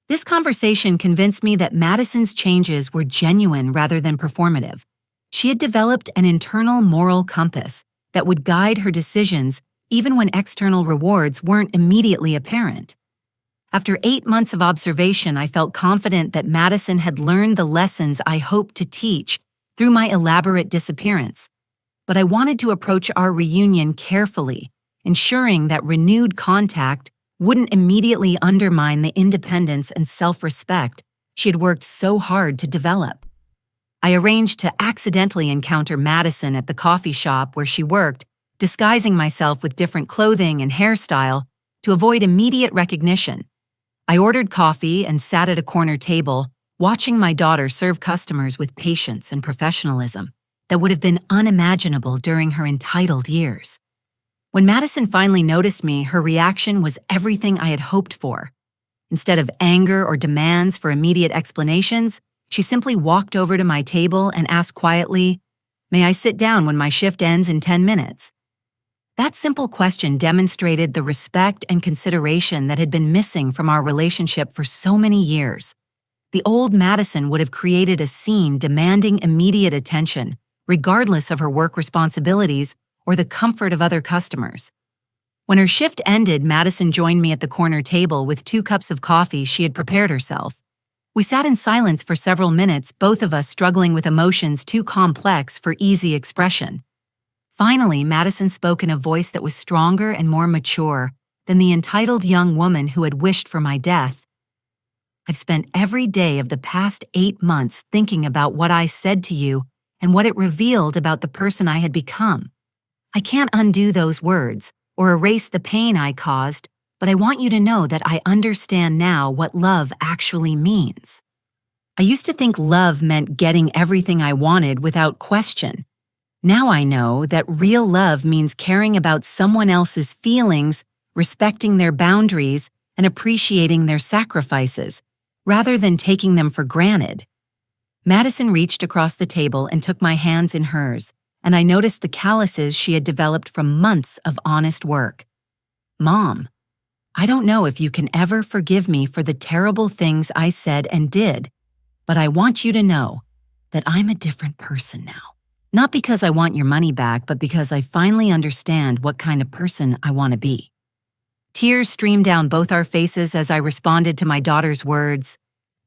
Speaker 1: This conversation convinced me that Madison's changes were genuine rather than performative. She had developed an internal moral compass that would guide her decisions even when external rewards weren't immediately apparent. After 8 months of observation, I felt confident that Madison had learned the lessons I hoped to teach through my elaborate disappearance. But I wanted to approach our reunion carefully, ensuring that renewed contact wouldn't immediately undermine the independence and self-respect she had worked so hard to develop. I arranged to accidentally encounter Madison at the coffee shop where she worked, disguising myself with different clothing and hairstyle to avoid immediate recognition. I ordered coffee and sat at a corner table, watching my daughter serve customers with patience and professionalism that would have been unimaginable during her entitled years. When Madison finally noticed me, her reaction was everything I had hoped for. Instead of anger or demands for immediate explanations, she simply walked over to my table and asked quietly, "May I sit down when my shift ends in 10 minutes?" That simple question demonstrated the respect and consideration that had been missing from our relationship for so many years. The old Madison would have created a scene demanding immediate attention, regardless of her work responsibilities or the comfort of other customers. When her shift ended, Madison joined me at the corner table with 2 cups of coffee she had prepared herself. We sat in silence for several minutes, both of us struggling with emotions too complex for easy expression. Finally, Madison spoke in a voice that was stronger and more mature than the entitled young woman who had wished for my death. "I've spent every day of the past 8 months thinking about what I said to you and what it revealed about the person I had become. I can't undo those words or erase the pain I caused, but I want you to know that I understand now what love actually means. I used to think love meant getting everything I wanted without question. Now I know that real love means caring about someone else's feelings, respecting their boundaries, and appreciating their sacrifices, rather than taking them for granted." Madison reached across the table and took my hands in hers, and I noticed the calluses she had developed from months of honest work. "Mom, I don't know if you can ever forgive me for the terrible things I said and did, but I want you to know that I'm a different person now. Not because I want your money back, but because I finally understand what kind of person I want to be." Tears streamed down both our faces as I responded to my daughter's words.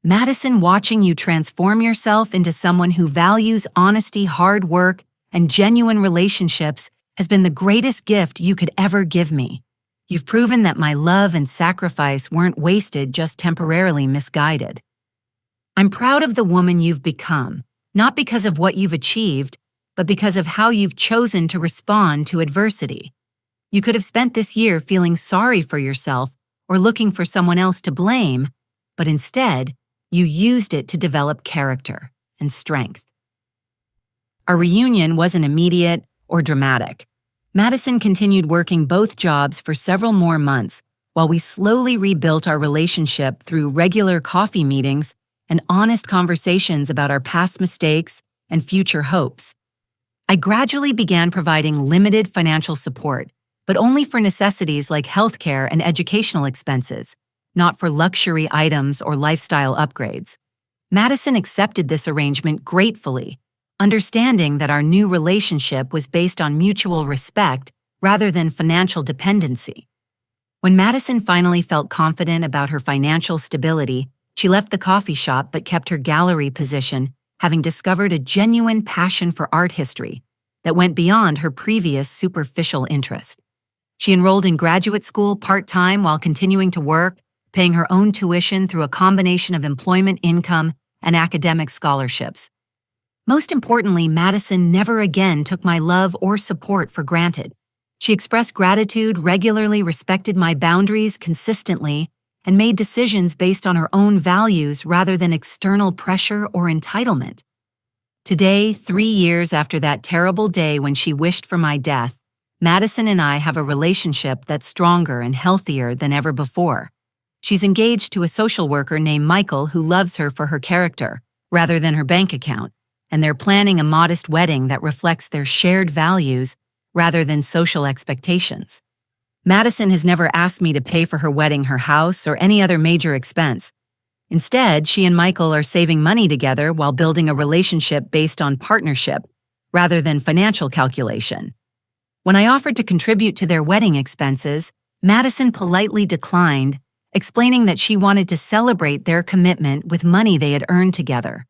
Speaker 1: "Madison, watching you transform yourself into someone who values honesty, hard work, and genuine relationships has been the greatest gift you could ever give me. You've proven that my love and sacrifice weren't wasted, just temporarily misguided. I'm proud of the woman you've become, not because of what you've achieved, but because of how you've chosen to respond to adversity. You could have spent this year feeling sorry for yourself or looking for someone else to blame, but instead, you used it to develop character and strength. Our reunion wasn't immediate or dramatic. Madison continued working both jobs for several more months while we slowly rebuilt our relationship through regular coffee meetings and honest conversations about our past mistakes and future hopes. I gradually began providing limited financial support, but only for necessities like healthcare and educational expenses, not for luxury items or lifestyle upgrades. Madison accepted this arrangement gratefully, understanding that our new relationship was based on mutual respect rather than financial dependency. When Madison finally felt confident about her financial stability, she left the coffee shop but kept her gallery position, having discovered a genuine passion for art history that went beyond her previous superficial interest. She enrolled in graduate school part-time while continuing to work, paying her own tuition through a combination of employment income and academic scholarships. Most importantly, Madison never again took my love or support for granted. She expressed gratitude, regularly respected my boundaries consistently, and made decisions based on her own values rather than external pressure or entitlement. Today, 3 years after that terrible day when she wished for my death, Madison and I have a relationship that's stronger and healthier than ever before. She's engaged to a social worker named Michael who loves her for her character rather than her bank account, and they're planning a modest wedding that reflects their shared values rather than social expectations. Madison has never asked me to pay for her wedding, her house, or any other major expense. Instead, she and Michael are saving money together while building a relationship based on partnership rather than financial calculation. When I offered to contribute to their wedding expenses, Madison politely declined, explaining that she wanted to celebrate their commitment with money they had earned together.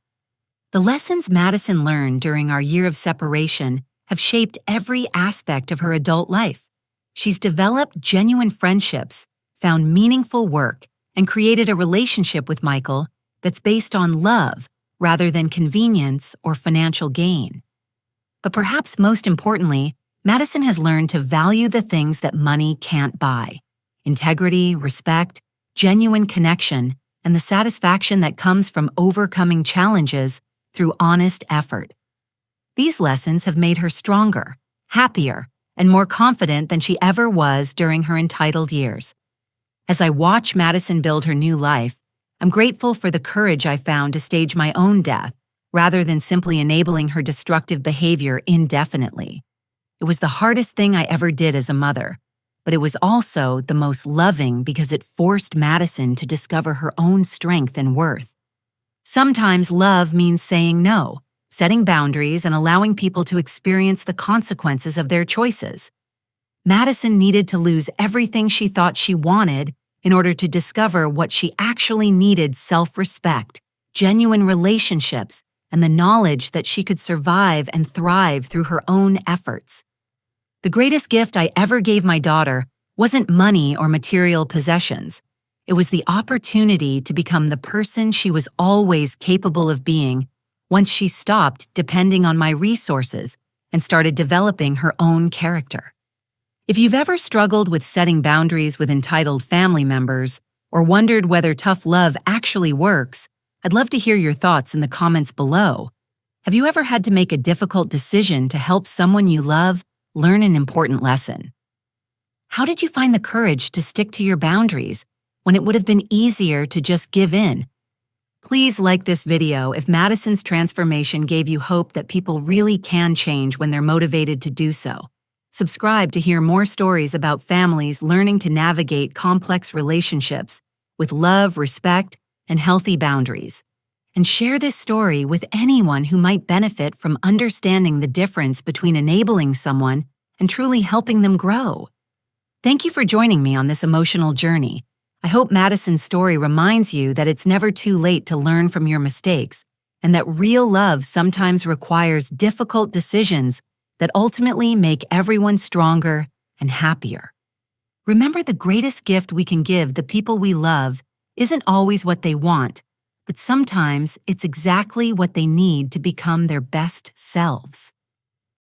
Speaker 1: The lessons Madison learned during our year of separation have shaped every aspect of her adult life. She's developed genuine friendships, found meaningful work, and created a relationship with Michael that's based on love rather than convenience or financial gain. But perhaps most importantly, Madison has learned to value the things that money can't buy: integrity, respect, genuine connection, and the satisfaction that comes from overcoming challenges through honest effort. These lessons have made her stronger, happier, and more confident than she ever was during her entitled years. As I watch Madison build her new life, I'm grateful for the courage I found to stage my own death rather than simply enabling her destructive behavior indefinitely. It was the hardest thing I ever did as a mother, but it was also the most loving because it forced Madison to discover her own strength and worth. Sometimes love means saying no, setting boundaries, and allowing people to experience the consequences of their choices. Madison needed to lose everything she thought she wanted in order to discover what she actually needed: self-respect, genuine relationships, and the knowledge that she could survive and thrive through her own efforts. The greatest gift I ever gave my daughter wasn't money or material possessions. It was the opportunity to become the person she was always capable of being once she stopped depending on my resources and started developing her own character. If you've ever struggled with setting boundaries with entitled family members or wondered whether tough love actually works, I'd love to hear your thoughts in the comments below. Have you ever had to make a difficult decision to help someone you love learn an important lesson? How did you find the courage to stick to your boundaries when it would have been easier to just give in? Please like this video if Madison's transformation gave you hope that people really can change when they're motivated to do so. Subscribe to hear more stories about families learning to navigate complex relationships with love, respect, and healthy boundaries. And share this story with anyone who might benefit from understanding the difference between enabling someone and truly helping them grow. Thank you for joining me on this emotional journey. I hope Madison's story reminds you that it's never too late to learn from your mistakes, and that real love sometimes requires difficult decisions that ultimately make everyone stronger and happier. Remember, the greatest gift we can give the people we love isn't always what they want, but sometimes it's exactly what they need to become their best selves.